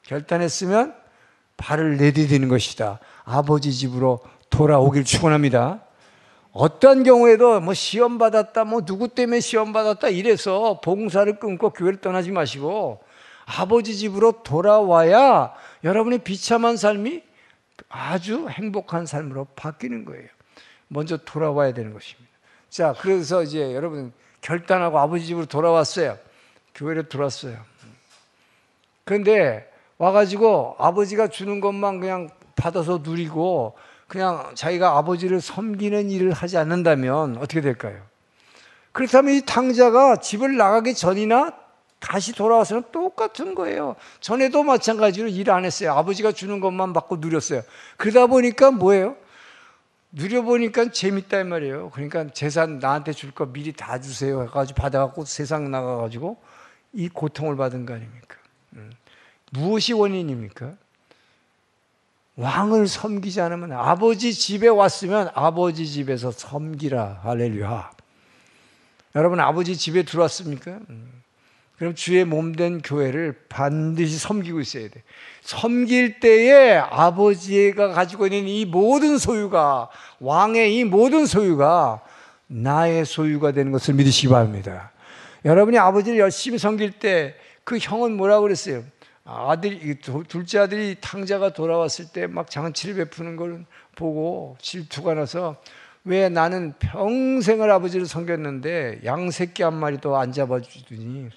결단했으면 발을 내디디는 것이다. 아버지 집으로 돌아오길 축원합니다. 어떤 경우에도 뭐 시험 받았다, 뭐 누구 때문에 시험 받았다 이래서 봉사를 끊고 교회를 떠나지 마시고 아버지 집으로 돌아와야 여러분의 비참한 삶이 아주 행복한 삶으로 바뀌는 거예요. 먼저 돌아와야 되는 것입니다. 자, 그래서 이제 여러분 결단하고 아버지 집으로 돌아왔어요. 교회를 들어왔어요. 그런데 와가지고 아버지가 주는 것만 그냥 받아서 누리고 그냥 자기가 아버지를 섬기는 일을 하지 않는다면 어떻게 될까요? 그렇다면 이 탕자가 집을 나가기 전이나 다시 돌아와서는 똑같은 거예요. 전에도 마찬가지로 일 안 했어요. 아버지가 주는 것만 받고 누렸어요. 그러다 보니까 뭐예요? 누려보니까 재밌다 이 말이에요. 그러니까 재산 나한테 줄 거 미리 다 주세요 해가지고 받아갖고 세상 나가가지고 이 고통을 받은 거 아닙니까? 무엇이 원인입니까? 왕을 섬기지 않으면, 아버지 집에 왔으면 아버지 집에서 섬기라. 할렐루야. 여러분, 아버지 집에 들어왔습니까? 그럼 주의 몸된 교회를 반드시 섬기고 있어야 돼. 섬길 때에 아버지가 가지고 있는 이 모든 소유가, 왕의 이 모든 소유가 나의 소유가 되는 것을 믿으시기 바랍니다. 여러분이 아버지를 열심히 섬길 때 그 형은 뭐라고 그랬어요? 둘째 아들이 탕자가 돌아왔을 때 막 장치를 베푸는 걸 보고 질투가 나서, 왜 나는 평생을 아버지를 섬겼는데 양새끼 한 마리도 안 잡아주더니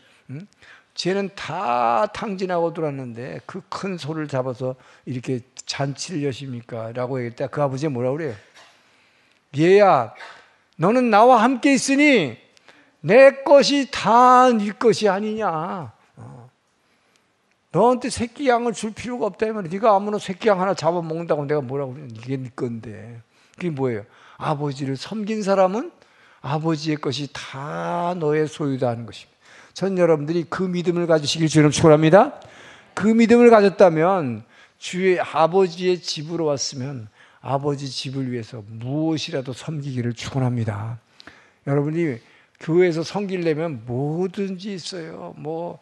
쟤는 다 탕진하고 들어왔는데 그 큰 소를 잡아서 이렇게 잔치를 여십니까? 라고 얘기할 때 그 아버지가 뭐라고 그래요? 얘야, 너는 나와 함께 있으니 내 것이 다 네 것이 아니냐. 너한테 새끼 양을 줄 필요가 없다면 네가 아무나 새끼 양 하나 잡아먹는다고 내가 뭐라고 그래? 이게 네 건데. 그게 뭐예요? 아버지를 섬긴 사람은 아버지의 것이 다 너의 소유다 하는 것입니다. 전 여러분들이 그 믿음을 가지시길 주님 축원합니다. 그 믿음을 가졌다면 주의 아버지의 집으로 왔으면 아버지 집을 위해서 무엇이라도 섬기기를 축원합니다. 여러분이 교회에서 섬기려면 뭐든지 있어요. 뭐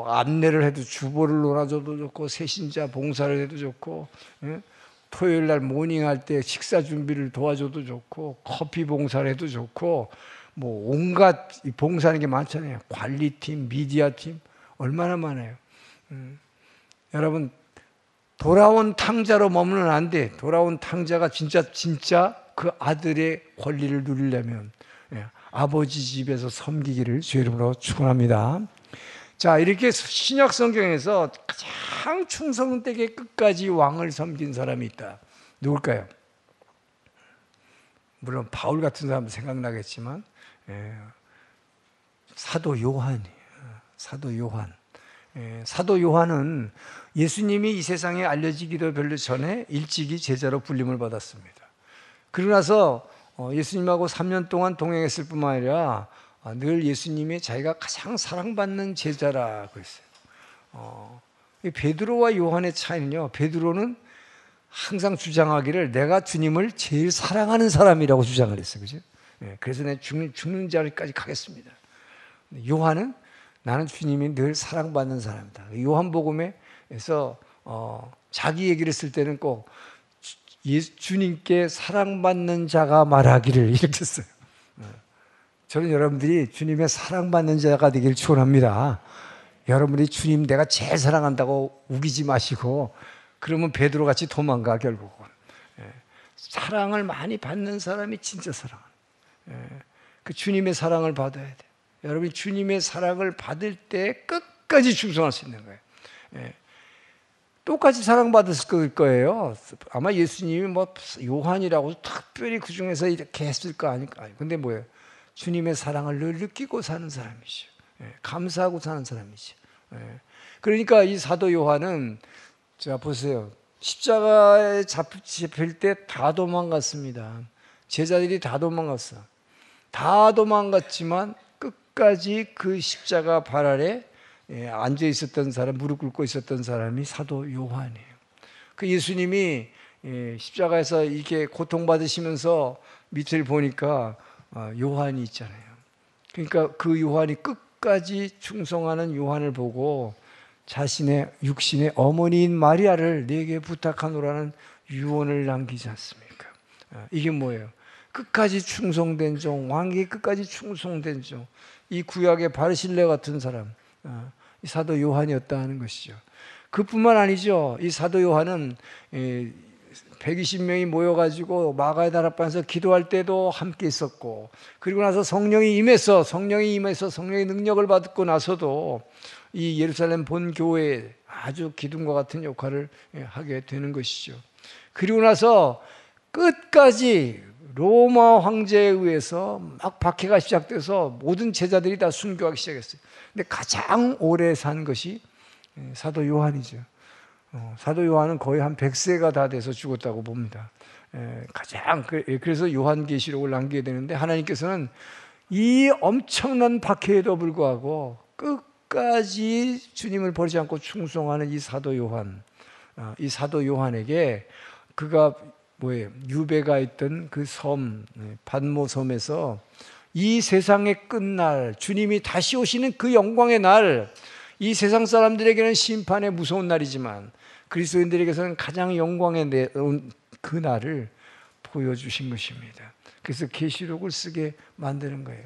안내를 해도 주보를 놀아줘도 좋고, 새신자 봉사를 해도 좋고, 토요일 날 모닝할 때 식사 준비를 도와줘도 좋고, 커피 봉사를 해도 좋고, 뭐 온갖 봉사하는 게 많잖아요. 관리팀, 미디어팀 얼마나 많아요. 여러분, 돌아온 탕자로 머무르면 안 돼. 돌아온 탕자가 진짜 그 아들의 권리를 누리려면 아버지 집에서 섬기기를 주의 이름으로 축원합니다. 자, 이렇게 신약 성경에서 가장 충성되게 끝까지 왕을 섬긴 사람이 있다. 누굴까요? 물론 바울 같은 사람 생각나겠지만 사도 요한이에요. 사도 요한. 사도 요한은 예수님이 이 세상에 알려지기도 별로 전에 일찍이 제자로 불림을 받았습니다. 그러고 나서 예수님하고 3년 동안 동행했을 뿐만 아니라 늘 예수님이 자기가 가장 사랑받는 제자라고 했어요. 베드로와 요한의 차이는요, 베드로는 항상 주장하기를 내가 주님을 제일 사랑하는 사람이라고 주장을 했어요. 그죠? 그래서 내가 죽는 자리까지 가겠습니다. 요한은 나는 주님이 늘 사랑받는 사람이다. 요한복음에서 자기 얘기를 했을 때는 꼭 주님께 사랑받는 자가 말하기를 이렇게 했어요. 저는 여러분들이 주님의 사랑받는 자가 되길 축원합니다. 여러분이 주님 내가 제일 사랑한다고 우기지 마시고, 그러면 베드로같이 도망가. 결국은 사랑을 많이 받는 사람이 진짜 사랑. 그 주님의 사랑을 받아야 돼. 여러분이 주님의 사랑을 받을 때 끝까지 충성할 수 있는 거예요. 똑같이 사랑받았을 거예요. 아마 예수님이 뭐 요한이라고 특별히 그 중에서 이렇게 했을 거 아닐까. 근데 뭐예요? 주님의 사랑을 늘 느끼고 사는 사람이죠. 감사하고 사는 사람이죠. 그러니까 이 사도 요한은, 자 보세요, 십자가에 잡힐 때 다 도망갔습니다. 제자들이 다 도망갔어. 다 도망갔지만 끝까지 그 십자가 발 아래 앉아 있었던 사람, 무릎 꿇고 있었던 사람이 사도 요한이에요. 그 예수님이 십자가에서 이렇게 고통받으시면서 밑을 보니까 요한이 있잖아요. 그러니까 그 요한이 끝까지 충성하는 요한을 보고 자신의 육신의 어머니인 마리아를 내게 부탁하노라는 유언을 남기지 않습니까? 이게 뭐예요? 끝까지 충성된 종, 왕에게 끝까지 충성된 종, 이 구약의 바르실레 같은 사람, 이 사도 요한이었다는 것이죠. 그뿐만 아니죠. 이 사도 요한은 120명이 모여가지고 마가의 다락방에서 기도할 때도 함께 있었고, 그리고 나서 성령이 임해서 성령의 능력을 받고 나서도 이 예루살렘 본 교회에 아주 기둥과 같은 역할을 하게 되는 것이죠. 그리고 나서 끝까지 로마 황제에 의해서 막 박해가 시작돼서 모든 제자들이 다 순교하기 시작했어요. 근데 가장 오래 산 것이 사도 요한이죠. 사도 요한은 거의 한 100세가 다 돼서 죽었다고 봅니다. 그래서 요한계시록을 남기게 되는데, 하나님께서는 이 엄청난 박해에도 불구하고 끝까지 주님을 버리지 않고 충성하는 이 사도 요한에게 그가 유배가 있던 그 섬, 받모 섬에서 이 세상의 끝날, 주님이 다시 오시는 그 영광의 날, 이 세상 사람들에게는 심판의 무서운 날이지만 그리스도인들에게서는 가장 영광의 그 날을 보여주신 것입니다. 그래서 계시록을 쓰게 만드는 거예요.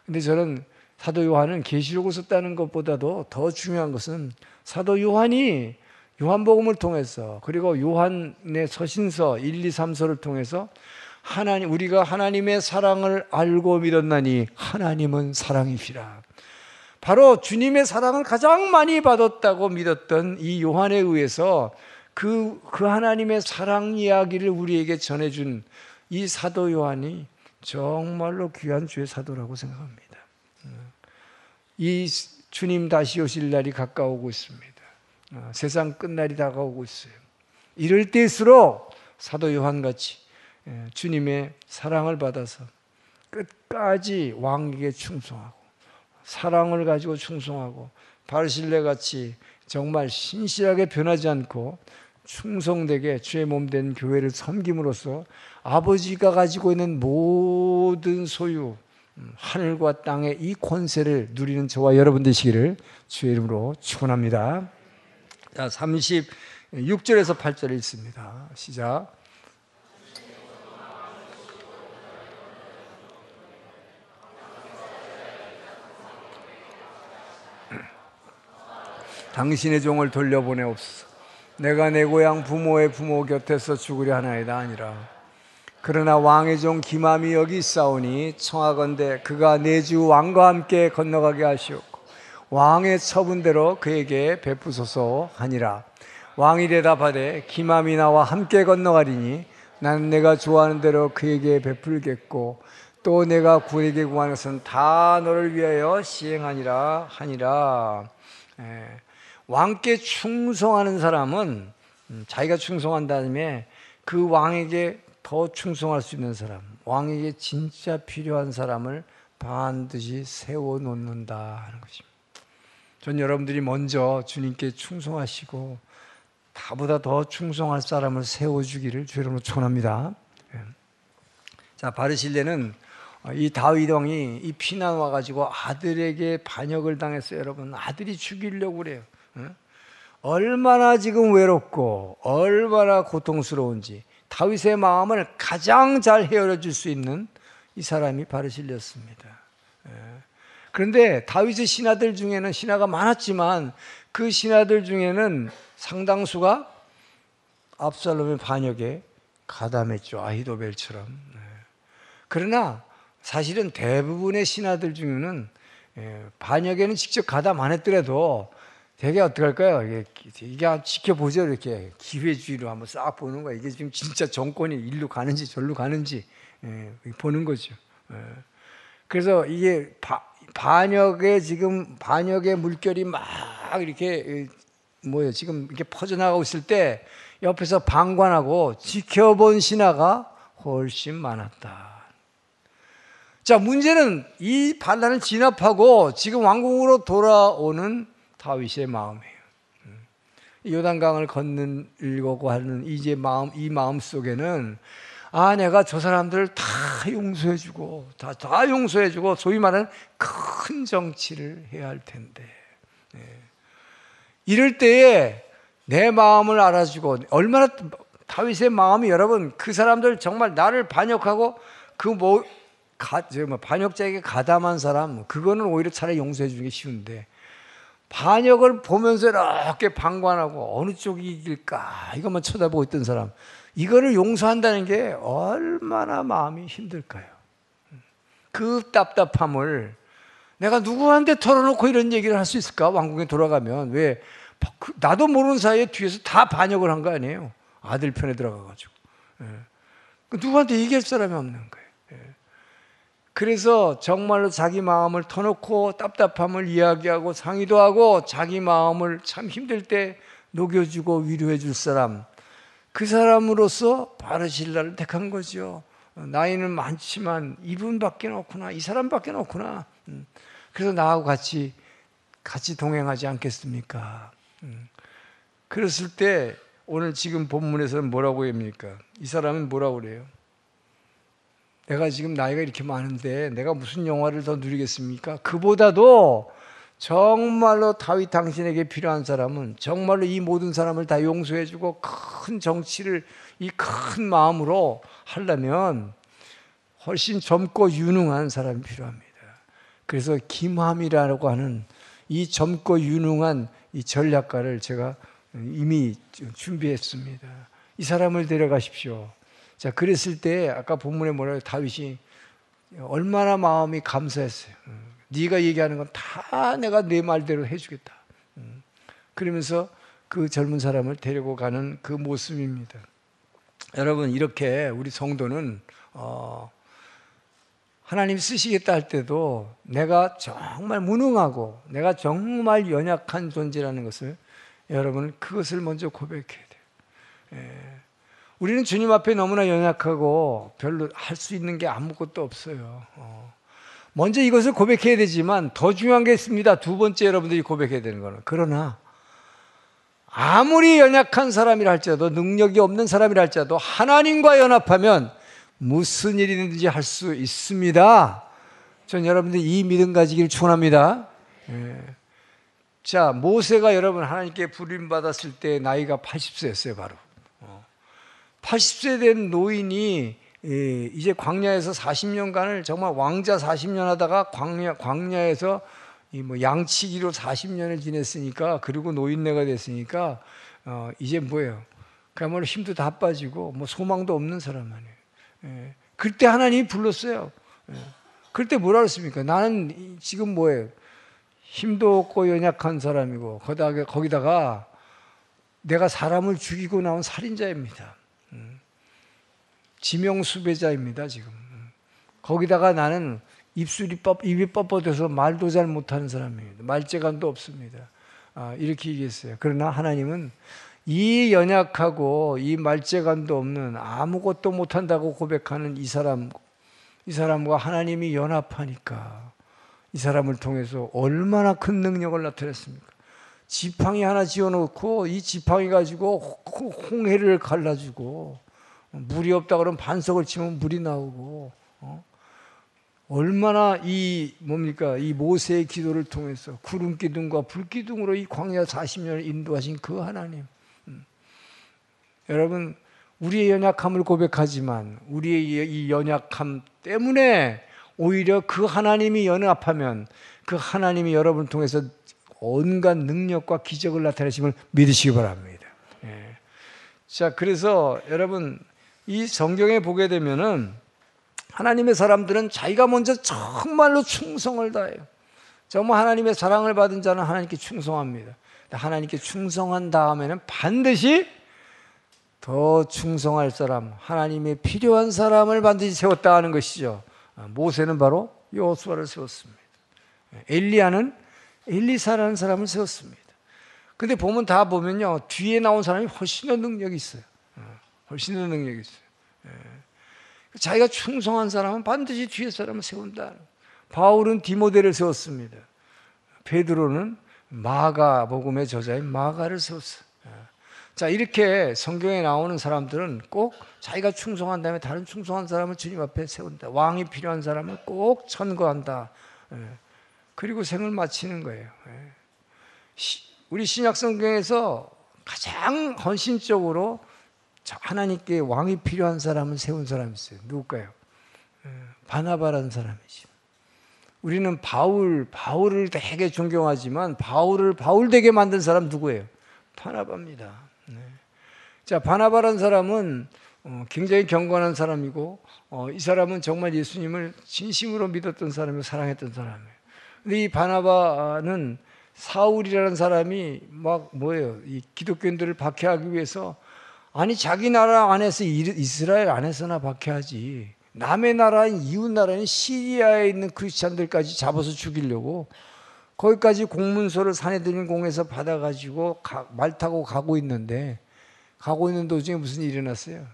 근데 저는 사도 요한은 계시록을 썼다는 것보다도 더 중요한 것은 사도 요한이 요한복음을 통해서, 그리고 요한의 서신서 1, 2, 3서를 통해서 우리가 하나님의 사랑을 알고 믿었나니 하나님은 사랑이시라. 바로 주님의 사랑을 가장 많이 받았다고 믿었던 이 요한에 의해서 그 하나님의 사랑 이야기를 우리에게 전해준 이 사도 요한이 정말로 귀한 주의 사도라고 생각합니다. 이 주님 다시 오실 날이 가까우고 있습니다. 세상 끝날이 다가오고 있어요. 이럴 때일수록 사도 요한같이 주님의 사랑을 받아서 끝까지 왕에게 충성하고 사랑을 가지고 충성하고 바르실레같이 정말 신실하게 변하지 않고 충성되게 주의 몸된 교회를 섬김으로써 아버지가 가지고 있는 모든 소유, 하늘과 땅의 이 권세를 누리는 저와 여러분 되시기를 주의 이름으로 축원합니다. 자, 36절에서 8절 읽습니다. 시작. 당신의 종을 돌려보내옵소서. 내가 내 고향 부모의 부모 곁에서 죽으려 하나이다 아니라 그러나 왕의 종 기맘이 여기 있사오니 청하건대 그가 내 주 왕과 함께 건너가게 하시옵고 왕의 처분대로 그에게 베푸소서 하니라. 왕이 대답하되 기맘이 나와 함께 건너가리니 나는 내가 좋아하는 대로 그에게 베풀겠고 또 내가 그에게 구하는 것은 다 너를 위하여 시행하니라 하니라. 왕께 충성하는 사람은 자기가 충성한 다음에 그 왕에게 더 충성할 수 있는 사람, 왕에게 진짜 필요한 사람을 반드시 세워놓는다 하는 것입니다. 전 여러분들이 먼저 주님께 충성하시고 다보다 더 충성할 사람을 세워주기를 주의 이름으로 축원합니다. 자, 바르실레는 이 다윗 왕이 이 피난 와가지고 아들에게 반역을 당했어요. 여러분, 아들이 죽이려고 그래요. 얼마나 지금 외롭고 얼마나 고통스러운지 다윗의 마음을 가장 잘 헤아려 줄 수 있는 이 사람이 바르실레였습니다. 그런데 다윗의 신하들 중에는 신하가 많았지만 그 신하들 중에는 상당수가 압살롬의 반역에 가담했죠. 아히도벨처럼. 그러나 사실은 대부분의 신하들 중에는 반역에는 직접 가담 안 했더라도 되게 어떡할까요? 이게 지켜보죠. 이렇게 기회주의로 한번 싹 보는 거야. 이게 지금 진짜 정권이 일로 가는지 절로 가는지 보는 거죠. 그래서 이게 반역의 물결이 막 이렇게 지금 이렇게 퍼져나가고 있을 때 옆에서 방관하고 지켜본 신하가 훨씬 많았다. 자, 문제는 이 반란을 진압하고 지금 왕궁으로 돌아오는 다윗의 마음이에요. 요단강을 건너려고 하는 이 마음 속에는 내가 저 사람들을 다 용서해주고 다 용서해주고 소위 말하는 큰 정치를 해야 할 텐데 이럴 때에 내 마음을 알아주고 얼마나 다윗의 마음이 여러분 그 사람들 정말 나를 반역하고 반역자에게 가담한 사람 그거는 오히려 차라리 용서해 주는 게 쉬운데 반역을 보면서 이렇게 방관하고 어느 쪽이 이길까 이것만 쳐다보고 있던 사람 이거를 용서한다는 게 얼마나 마음이 힘들까요? 그 답답함을 내가 누구한테 털어놓고 이런 얘기를 할 수 있을까? 왕궁에 돌아가면 왜 나도 모르는 사이에 뒤에서 다 반역을 한 거 아니에요? 아들 편에 들어가가지고 누구한테 얘기할 사람이 없는 거예요. 그래서 정말로 자기 마음을 터놓고 답답함을 이야기하고 상의도 하고 자기 마음을 참 힘들 때 녹여주고 위로해 줄 사람 그 사람으로서 바르실라를 택한 거죠. 나이는 많지만 이분밖에 없구나 이 사람밖에 없구나 그래서 나하고 같이 동행하지 않겠습니까? 그랬을 때 오늘 지금 본문에서는 뭐라고 합니까? 이 사람은 뭐라고 그래요? 내가 지금 나이가 이렇게 많은데 내가 무슨 영화를 더 누리겠습니까? 그보다도 정말로 다윗 당신에게 필요한 사람은 정말로 이 모든 사람을 다 용서해주고 큰 정치를 이 큰 마음으로 하려면 훨씬 젊고 유능한 사람이 필요합니다. 그래서 김함이라고 하는 이 젊고 유능한 이 전략가를 제가 이미 준비했습니다. 이 사람을 데려가십시오. 자, 그랬을 때 아까 본문에 뭐라고 다윗이 얼마나 마음이 감사했어요. 네가 얘기하는 건 다 내가 내 말대로 해주겠다. 그러면서 그 젊은 사람을 데리고 가는 그 모습입니다. 여러분, 이렇게 우리 성도는 하나님 쓰시겠다 할 때도 내가 정말 무능하고 내가 정말 연약한 존재라는 것을, 여러분, 그것을 먼저 고백해야 돼요. 우리는 주님 앞에 너무나 연약하고 별로 할 수 있는 게 아무것도 없어요. 먼저 이것을 고백해야 되지만 더 중요한 게 있습니다. 두 번째, 여러분들이 고백해야 되는 거는, 그러나 아무리 연약한 사람이라 할지라도, 능력이 없는 사람이라 할지라도 하나님과 연합하면 무슨 일이든지 할 수 있습니다. 전 여러분들 이 믿음 가지기를 축원합니다. 자, 모세가 여러분 하나님께 부름받았을 때 나이가 80세였어요. 바로 80세 된 노인이 이제 광야에서 40년간을 정말 왕자 40년 하다가 광야에서 양치기로 40년을 지냈으니까, 그리고 노인네가 됐으니까 이제 뭐예요? 그야말로 힘도 다 빠지고 소망도 없는 사람 아니에요. 그때 하나님이 불렀어요. 그때 뭐라 그랬습니까? 나는 지금 뭐예요? 힘도 없고 연약한 사람이고 거기다가 내가 사람을 죽이고 나온 살인자입니다. 지명수배자입니다. 지금 거기다가 나는 입이 뻣뻣해서 말도 잘 못하는 사람입니다. 말재간도 없습니다. 이렇게 얘기했어요. 그러나 하나님은 이 연약하고 이 말재간도 없는, 아무것도 못한다고 고백하는 이 사람과 하나님이 연합하니까 이 사람을 통해서 얼마나 큰 능력을 나타냈습니까? 지팡이 하나 지어놓고 이 지팡이 가지고 홍해를 갈라주고, 물이 없다 그러면 반석을 치면 물이 나오고, 얼마나 이 모세의 기도를 통해서 구름 기둥과 불 기둥으로 이 광야 40년을 인도하신 그 하나님. 여러분, 우리의 연약함을 고백하지만 우리의 이 연약함 때문에 오히려 그 하나님이 연합하면 그 하나님이 여러분을 통해서 온갖 능력과 기적을 나타내심을 믿으시기 바랍니다. 자, 그래서 여러분, 이 성경에 보게 되면은 하나님의 사람들은 자기가 먼저 정말로 충성을 다해요. 정말 하나님의 사랑을 받은 자는 하나님께 충성합니다. 하나님께 충성한 다음에는 반드시 더 충성할 사람, 하나님의 필요한 사람을 반드시 세웠다 하는 것이죠. 모세는 바로 여호수아를 세웠습니다. 엘리야는 엘리사라는 사람을 세웠습니다. 근데 다 보면요, 뒤에 나온 사람이 훨씬 더 능력이 있어요. 훨씬 더 능력이 있어요. 자기가 충성한 사람은 반드시 뒤에 사람을 세운다. 바울은 디모데를 세웠습니다. 베드로는 마가복음의 저자인 마가를 세웠어요. 자, 이렇게 성경에 나오는 사람들은 꼭 자기가 충성한 다음에 다른 충성한 사람을 주님 앞에 세운다. 왕이 필요한 사람을 꼭 천거한다. 그리고 생을 마치는 거예요. 우리 신약 성경에서 가장 헌신적으로 하나님께 왕이 필요한 사람을 세운 사람이 있어요. 누굴까요? 바나바라는 사람이죠. 우리는 바울을 되게 존경하지만 바울을 바울되게 만든 사람 누구예요? 바나바입니다. 자, 바나바라는 사람은 굉장히 경건한 사람이고, 이 사람은 정말 예수님을 진심으로 믿었던 사람이고 사랑했던 사람이에요. 근데 이 바나바는 사울이라는 사람이 이 기독교인들을 박해하기 위해서, 아니 자기 나라 안에서 이스라엘 안에서나 박해하지, 남의 나라인 이웃 나라인 시리아에 있는 크리스찬들까지 잡아서 죽이려고 거기까지 공문서를 사내들인 공에서 받아가지고 말 타고 가고 있는 도중에 무슨 일이 일어났어요?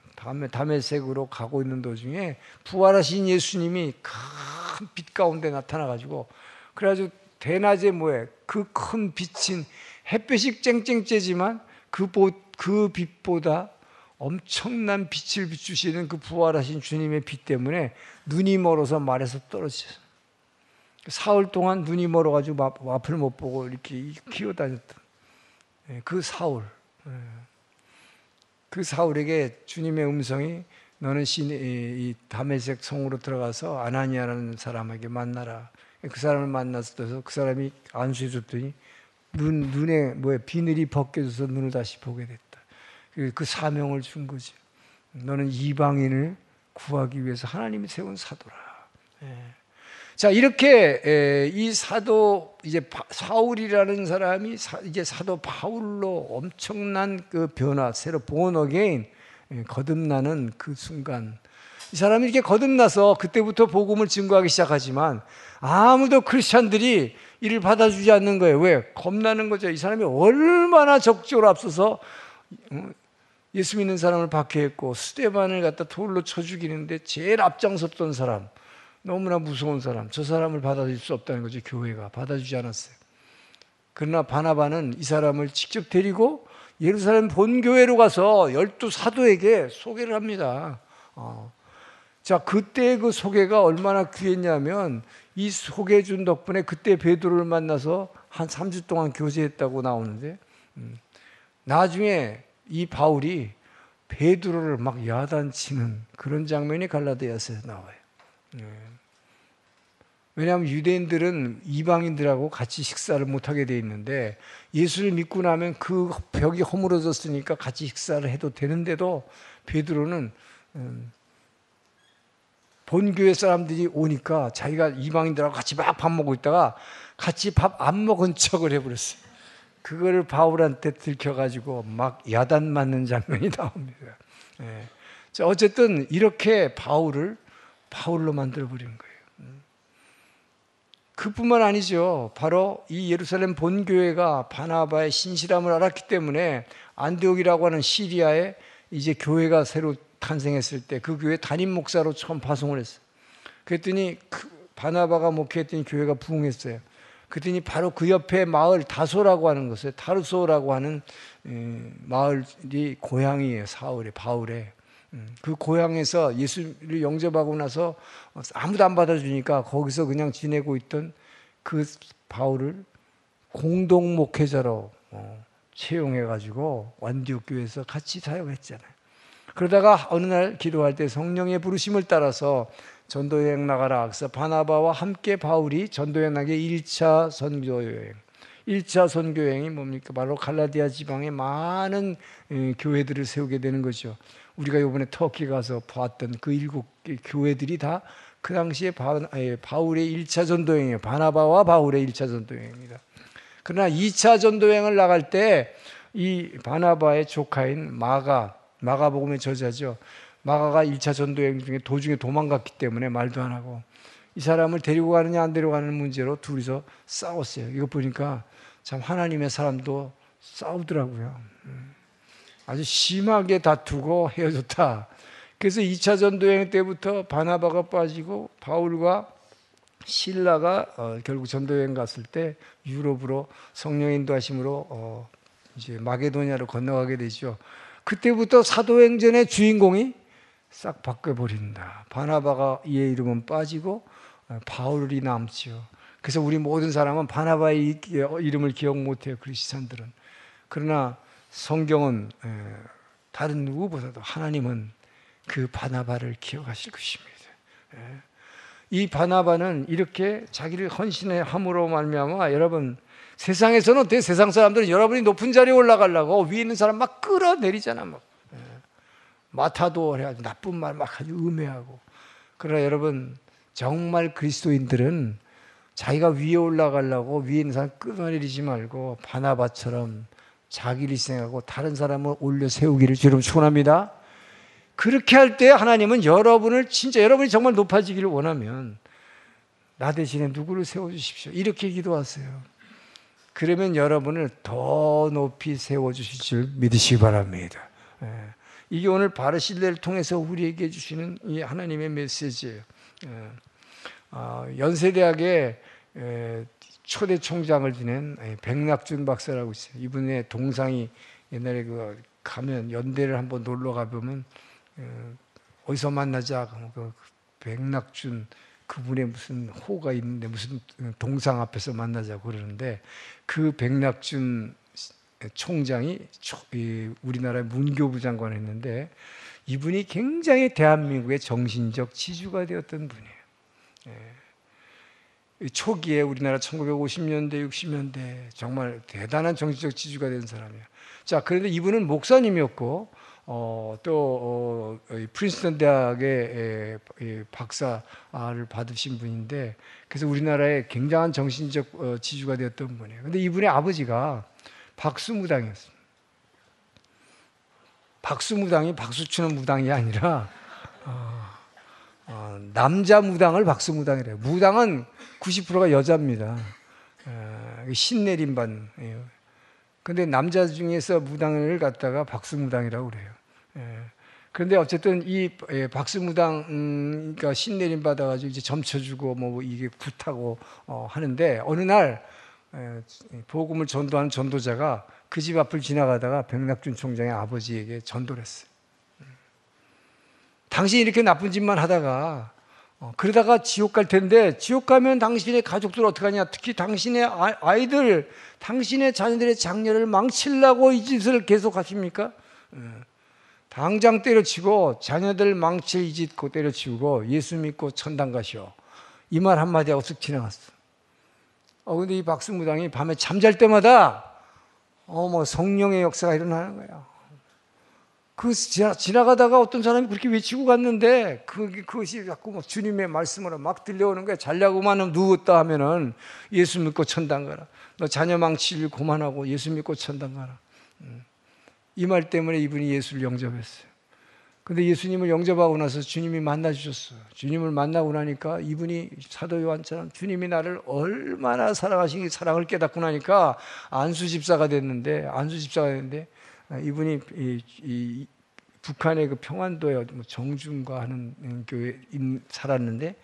다메섹으로 가고 있는 도중에 부활하신 예수님이 큰 빛 가운데 나타나가지고, 그래가지고 대낮에 그 큰 빛인 햇볕이 쨍쨍 쬐지만 그 빛보다 엄청난 빛을 비추시는 그 부활하신 주님의 빛 때문에 눈이 멀어서 말에서 떨어졌어요. 사흘 동안 눈이 멀어가지고 앞을 못 보고 이렇게 기어다녔던 그 사울. 그 사울에게 주님의 음성이, 너는 이 다메섹 성으로 들어가서 아나니아라는 사람에게 만나라. 그 사람을 만나서 그 사람이 안수해 줬더니 눈에 비늘이 벗겨져서 눈을 다시 보게 됐다. 그 사명을 준 거죠. 너는 이방인을 구하기 위해서 하나님이 세운 사도라. 자, 이렇게 이 사도 이제 사울이라는 사람이 이제 사도 바울로 엄청난 그 변화, 새로 born again, 거듭나는 그 순간, 이 사람이 이렇게 거듭나서 그때부터 복음을 증거하기 시작하지만 아무도 크리스찬들이 이를 받아주지 않는 거예요. 왜? 겁나는 거죠. 이 사람이 얼마나 적극적으로 앞서서 예수 믿는 사람을 박해했고 스데반을 갖다 돌로 쳐 죽이는데 제일 앞장섰던 사람, 너무나 무서운 사람, 저 사람을 받아줄 수 없다는 거죠. 교회가 받아주지 않았어요. 그러나 바나바는 이 사람을 직접 데리고 예루살렘 본교회로 가서 12사도에게 소개를 합니다. 자, 그때 그 소개가 얼마나 귀했냐면 이 소개해 준 덕분에 그때 베드로를 만나서 한 3주 동안 교제했다고 나오는데, 나중에 이 바울이 베드로를 막 야단치는 그런 장면이 갈라디아서에 나와요. 왜냐하면 유대인들은 이방인들하고 같이 식사를 못하게 돼 있는데 예수를 믿고 나면 그 벽이 허물어졌으니까 같이 식사를 해도 되는데도 베드로는 본교회 사람들이 오니까 자기가 이방인들하고 같이 막 밥 먹고 있다가 같이 밥 안 먹은 척을 해버렸어요. 그거를 바울한테 들켜가지고 막 야단 맞는 장면이 나옵니다. 자, 어쨌든 이렇게 바울을 바울로 만들어버린 거예요. 그뿐만 아니죠. 바로 이 예루살렘 본교회가 바나바의 신실함을 알았기 때문에 안디옥이라고 하는 시리아에 이제 교회가 새로 탄생했을 때 그 교회 담임 목사로 처음 파송을 했어요. 그랬더니 바나바가 목회했더니 교회가 부흥했어요. 그랬더니 바로 그 옆에 마을 다소라고 하는 곳에 타르소라고 하는 마을이 고향이에요. 사울의, 바울의. 그 고향에서 예수를 영접하고 나서 아무도 안 받아주니까 거기서 그냥 지내고 있던 그 바울을 공동 목회자로 채용해가지고 안디옥 교회에서 같이 사역했잖아요. 그러다가 어느 날 기도할 때 성령의 부르심을 따라서 전도여행 나가라. 그래서 바나바와 함께 바울이 전도여행 나게 1차 선교여행. 1차 선교여행이 뭡니까? 바로 갈라디아 지방에 많은 교회들을 세우게 되는 거죠. 우리가 이번에 터키 가서 봤던 그 7개 교회들이 다 그 당시에 바울의 1차 전도여행이에요. 바나바와 바울의 1차 전도여행입니다. 그러나 2차 전도여행을 나갈 때 이 바나바의 조카인 마가복음의 저자죠. 마가가 1차 전도여행 중에 도중에 도망갔기 때문에 말도 안 하고 이 사람을 데리고 가느냐 안 데리고 가는 문제로 둘이서 싸웠어요. 이거 보니까 참 하나님의 사람도 싸우더라고요. 아주 심하게 다투고 헤어졌다. 그래서 2차 전도여행 때부터 바나바가 빠지고 바울과 실라가 결국 전도여행 갔을 때 유럽으로 성령의 인도하심으로 이제 마게도냐로 건너가게 되죠. 그때부터 사도행전의 주인공이 싹 바뀌어버린다. 바나바가 이의 이름은 빠지고 바울이 남지요. 그래서 우리 모든 사람은 바나바의 이름을 기억 못해요. 크리스찬들은. 그러나 성경은 다른 누구보다도 하나님은 그 바나바를 기억하실 것입니다. 이 바나바는 이렇게 자기를 헌신함으로 말미암아 여러분 세상에서는 어때요? 세상 사람들은 여러분이 높은 자리에 올라가려고 위에 있는 사람 막 끌어내리잖아. 막 마타도어 해가지고 나쁜 말 막 아주 음해하고. 그러나 여러분 정말 그리스도인들은 자기가 위에 올라가려고 위에 있는 사람 끌어내리지 말고 바나바처럼 자기를 희생하고 다른 사람을 올려 세우기를 주로 축원합니다. 그렇게 할 때 하나님은 여러분을 진짜 여러분이 정말 높아지기를 원하면 나 대신에 누구를 세워주십시오. 이렇게 기도하세요. 그러면 여러분을 더 높이 세워주실 줄 믿으시기 바랍니다. 이게 오늘 바르실레를 통해서 우리에게 주시는 이 하나님의 메시지예요. 연세대학의 초대 총장을 지낸 백낙준 박사라고 있어요. 이분의 동상이 옛날에 그 가면 연대를 한번 놀러 가보면 어디서 만나자 그 백낙준 그분의 무슨 호가 있는데 무슨 동상 앞에서 만나자고 그러는데 그 백낙준 총장이 우리나라의 문교부 장관을 했는데 이분이 굉장히 대한민국의 정신적 지주가 되었던 분이에요. 초기에 우리나라 1950년대 60년대 정말 대단한 정신적 지주가 된 사람이에요. 자, 그런데 이분은 목사님이었고 프린스턴 대학의 박사를 받으신 분인데, 그래서 우리나라에 굉장한 정신적 지주가 되었던 분이에요. 근데 이분의 아버지가 박수무당이었어요. 박수무당이 박수 치는 무당이 아니라 남자 무당을 박수무당이래요. 무당은 90%가 여자입니다. 신내림 받는. 근데 남자 중에서 무당을 갖다가 박수무당이라고 그래요. 그런데 어쨌든 이 박수무당, 그러니까 신내림 받아가지고 이제 점쳐주고 뭐 이게 굿하고 하는데, 어느 날 복음을 전도하는 전도자가 그 집 앞을 지나가다가 백낙준 총장의 아버지에게 전도를 했어요. 당신이 이렇게 나쁜 짓만 하다가 그러다가 지옥 갈 텐데, 지옥 가면 당신의 가족들 어떡하냐, 특히 당신의 아이들, 당신의 자녀들의 장래를 망치려고 이 짓을 계속 하십니까? 당장 때려치고 자녀들 망칠 이 짓 고 때려치우고 예수 믿고 천당 가시오. 이 말 한마디 하고 쓱 지나갔어. 근데 이 박수무당이 밤에 잠잘 때마다 뭐 성령의 역사가 일어나는 거야. 지나가다가 어떤 사람이 그렇게 외치고 갔는데, 그것이 자꾸 뭐 주님의 말씀으로 막 들려오는 거야. 잘려고만 누웠다 하면은 예수 믿고 천당 가라. 너 자녀 망칠 그만하고 예수 믿고 천당 가라. 이 말 때문에 이분이 예수를 영접했어요. 근데 예수님을 영접하고 나서 주님이 만나주셨어요. 주님을 만나고 나니까 이분이 사도 요한처럼 주님이 나를 얼마나 사랑하시니 사랑을 깨닫고 나니까 안수집사가 됐는데, 이분이 이 북한의 그 평안도에 정중과 하는 교회에 살았는데,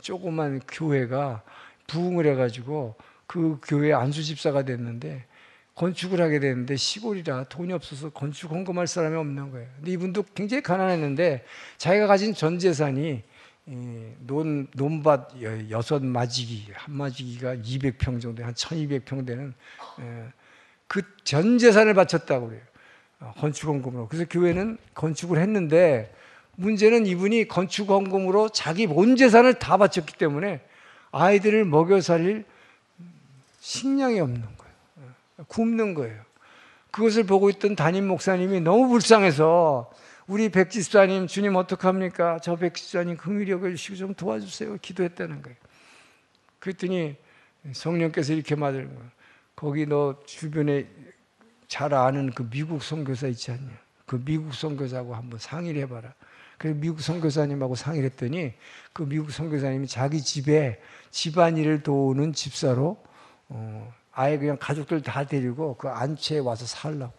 조그만 교회가 부흥을 해가지고 그 교회 안수집사가 됐는데, 건축을 하게 됐는데 시골이라 돈이 없어서 건축 헌금할 사람이 없는 거예요. 근데 이분도 굉장히 가난했는데 자기가 가진 전 재산이 논밭 6마지기, 한 마지기가 200평 정도, 한 1200평 되는 그 전 재산을 바쳤다고 그래요. 건축 헌금으로. 그래서 교회는 건축을 했는데, 문제는 이분이 건축 헌금으로 자기 온 재산을 다 바쳤기 때문에 아이들을 먹여 살릴 식량이 없는 거예요. 굶는 거예요. 그것을 보고 있던 담임 목사님이 너무 불쌍해서 우리 백 집사님, 주님 어떡합니까? 저 백 집사님 긍휼히 여겨주시고 좀 도와주세요. 기도했다는 거예요. 그랬더니 성령께서 이렇게 말하는 거예요. 거기 너 주변에 잘 아는 그 미국 선교사 있지 않냐? 그 미국 선교사하고 한번 상의를 해봐라. 그래서 미국 선교사님하고 상의를 했더니 그 미국 선교사님이 자기 집에 집안일을 도우는 집사로 아예 그냥 가족들 다 데리고 그 안채에 와서 살라고.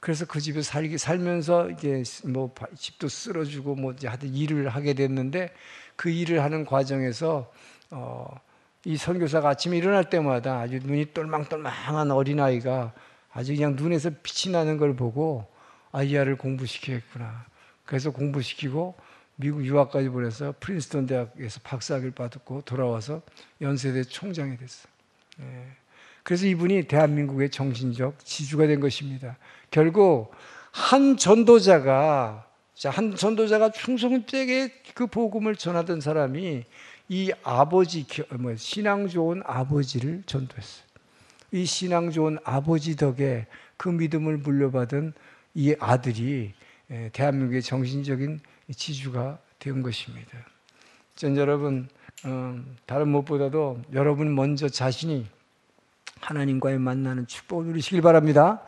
그래서 그 집에 살면서 이제 뭐 집도 쓸어주고 뭐 이제 하여튼 일을 하게 됐는데, 그 일을 하는 과정에서 이 선교사가 아침에 일어날 때마다 아주 눈이 똘망똘망한 어린아이가 아주 그냥 눈에서 빛이 나는 걸 보고, 이 아이를 공부시켜야겠구나. 그래서 공부시키고 미국 유학까지 보내서 프린스턴 대학에서 박사학위를 받았고 돌아와서 연세대 총장이 됐어요. 그래서 이분이 대한민국의 정신적 지주가 된 것입니다. 결국 한 전도자가 충성되게 그 복음을 전하던 사람이 이 아버지, 신앙 좋은 아버지를 전도했어요. 이 신앙 좋은 아버지 덕에 그 믿음을 물려받은 이 아들이 대한민국의 정신적인 지주가 된 것입니다. 전 여러분, 다른 무엇보다도 여러분 먼저 자신이 하나님과의 만나는 축복을 누리시길 바랍니다.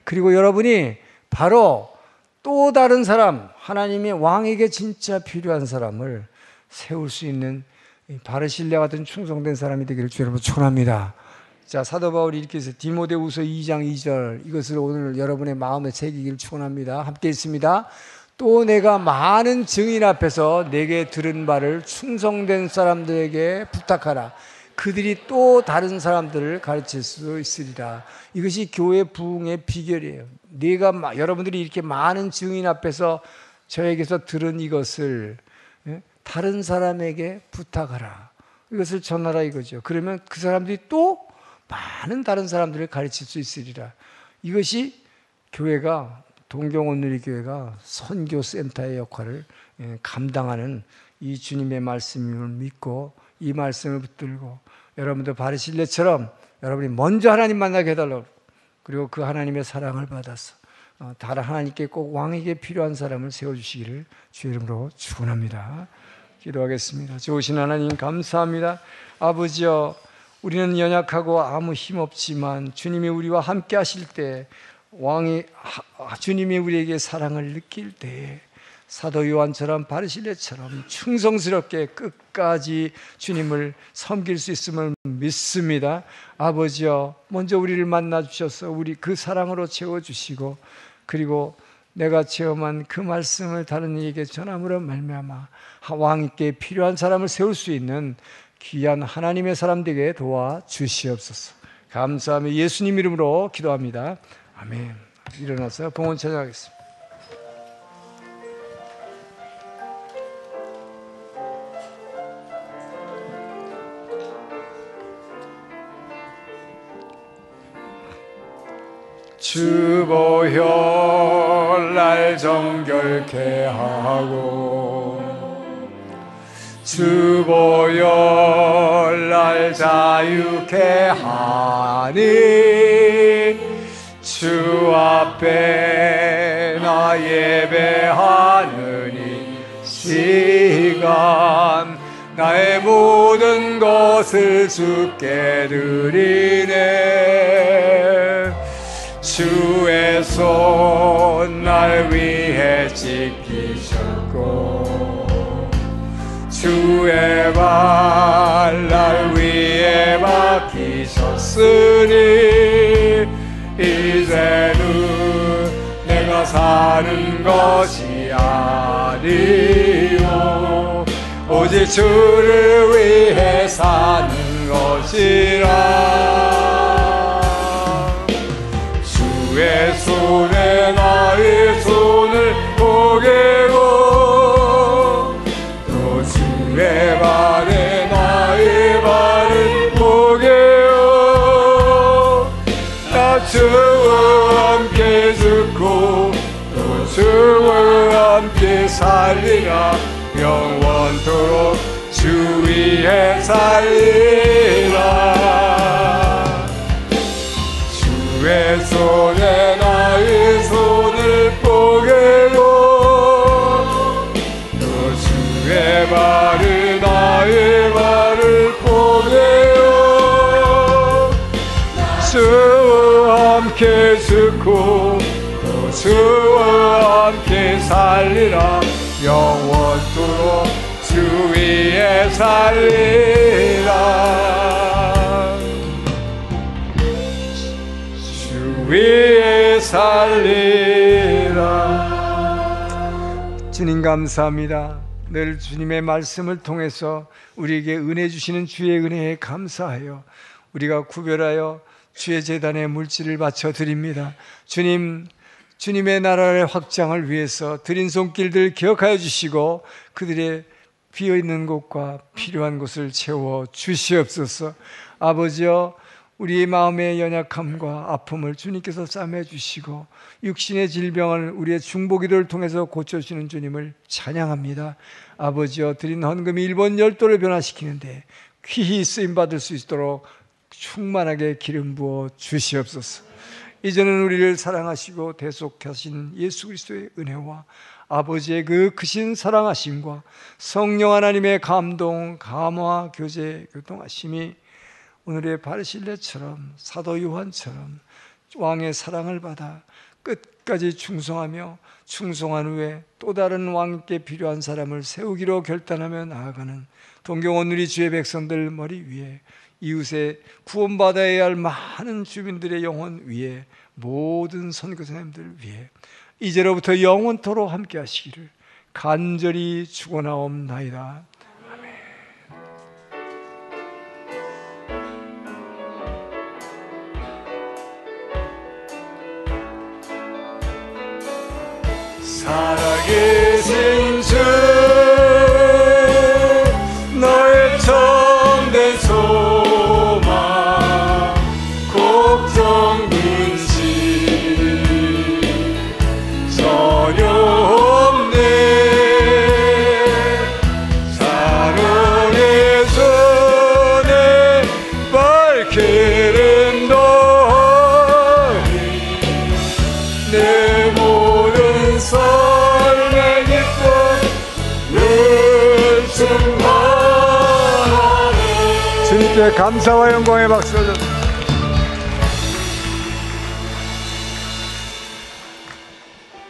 그리고 여러분이 바로 또 다른 사람, 하나님의 왕에게 진짜 필요한 사람을 세울 수 있는 바르실레 같은 충성된 사람이 되기를 주 여러분 축원합니다. 자, 사도 바울이 이렇게 해서 디모데후서 2장 2절, 이것을 오늘 여러분의 마음에 새기기를 축원합니다. 함께 있습니다. 또 내가 많은 증인 앞에서 내게 들은 바를 충성된 사람들에게 부탁하라. 그들이 또 다른 사람들을 가르칠 수 있으리라. 이것이 교회 부흥의 비결이에요. 여러분들이 이렇게 많은 증인 앞에서 저에게서 들은 이것을 다른 사람에게 부탁하라. 이것을 전하라 이거죠. 그러면 그 사람들이 또 많은 다른 사람들을 가르칠 수 있으리라. 이것이 교회가, 동경온누리교회가 선교센터의 역할을 감당하는 이 주님의 말씀을 믿고 이 말씀을 붙들고, 여러분도 바르실레처럼 여러분이 먼저 하나님 만나게 해달라고, 그리고 그 하나님의 사랑을 받아서 다른 하나님께 꼭 왕에게 필요한 사람을 세워주시기를 주의 이름으로 축원합니다. 기도하겠습니다. 좋으신 하나님 감사합니다. 아버지여, 우리는 연약하고 아무 힘 없지만 주님이 우리와 함께 하실 때, 주님이 우리에게 사랑을 느낄 때에 사도 요한처럼 바르실레처럼 충성스럽게 끝까지 주님을 섬길 수 있음을 믿습니다. 아버지여, 먼저 우리를 만나 주셔서 우리 그 사랑으로 채워주시고, 그리고 내가 체험한 그 말씀을 다른 이에게 전함으로 말미암아 왕께 필요한 사람을 세울 수 있는 귀한 하나님의 사람 되게 도와주시옵소서. 감사하며 예수님 이름으로 기도합니다. 아멘. 일어나서 봉헌 찬양하겠습니다. 주보혈 날 정결케 하고 주보혈 날 자유케 하니 주 앞에 나 예배하는 이 시간 나의 모든 것을 주께 드리네. 주의 손 날 위해 지키셨고 주의 발 날 위해 맡기셨으니 이제는 내가 사는 것이 아니요 오직 주를 위해 사는 것이라. 주의 손에 나의 손을 포개고 또 주의 발에 나의 발을 포개요. 나 주와 함께 죽고 또 주와 함께 살리라. 영원토록 주 위에 살리라. 주의 손에 나의 손을 포개고 또 주의 발에 나의 발을 포개요. 주와 함께 죽고 또 주와 함께 살리라. 영원토록 주 위에 살리라. 주 위에 살리라. 주님 감사합니다. 늘 주님의 말씀을 통해서 우리에게 은혜 주시는 주의 은혜에 감사하여 우리가 구별하여 주의 제단에 물질을 바쳐 드립니다. 주님의 나라의 확장을 위해서 드린 손길들 기억하여 주시고 그들의 비어있는 곳과 필요한 곳을 채워 주시옵소서. 아버지여, 우리의 마음의 연약함과 아픔을 주님께서 싸매 주시고 육신의 질병을 우리의 중보기도를 통해서 고쳐주시는 주님을 찬양합니다. 아버지여, 드린 헌금이 일본 열도를 변화시키는데 귀히 쓰임받을 수 있도록 충만하게 기름 부어 주시옵소서. 이제는 우리를 사랑하시고 대속하신 예수 그리스도의 은혜와 아버지의 그 크신 사랑하심과 성령 하나님의 감동, 감화, 교제, 교통하심이 오늘의 바르실레처럼 사도 요한처럼 왕의 사랑을 받아 끝까지 충성하며 충성한 후에 또 다른 왕께 필요한 사람을 세우기로 결단하며 나아가는 동경원 우리 주의 백성들 머리 위에 이웃의 구원받아야 할 많은 주민들의 영혼 위에 모든 선교사님들 위에 이제로부터 영원토록 함께 하시기를 간절히 축원하옵나이다. 아멘. 살아계신 주 너의 참된 소망 걱정 근심 전혀 없네. 사랑의 손에 발길은 너희 내 충만하네. 주님께 감사와 영광의 박수를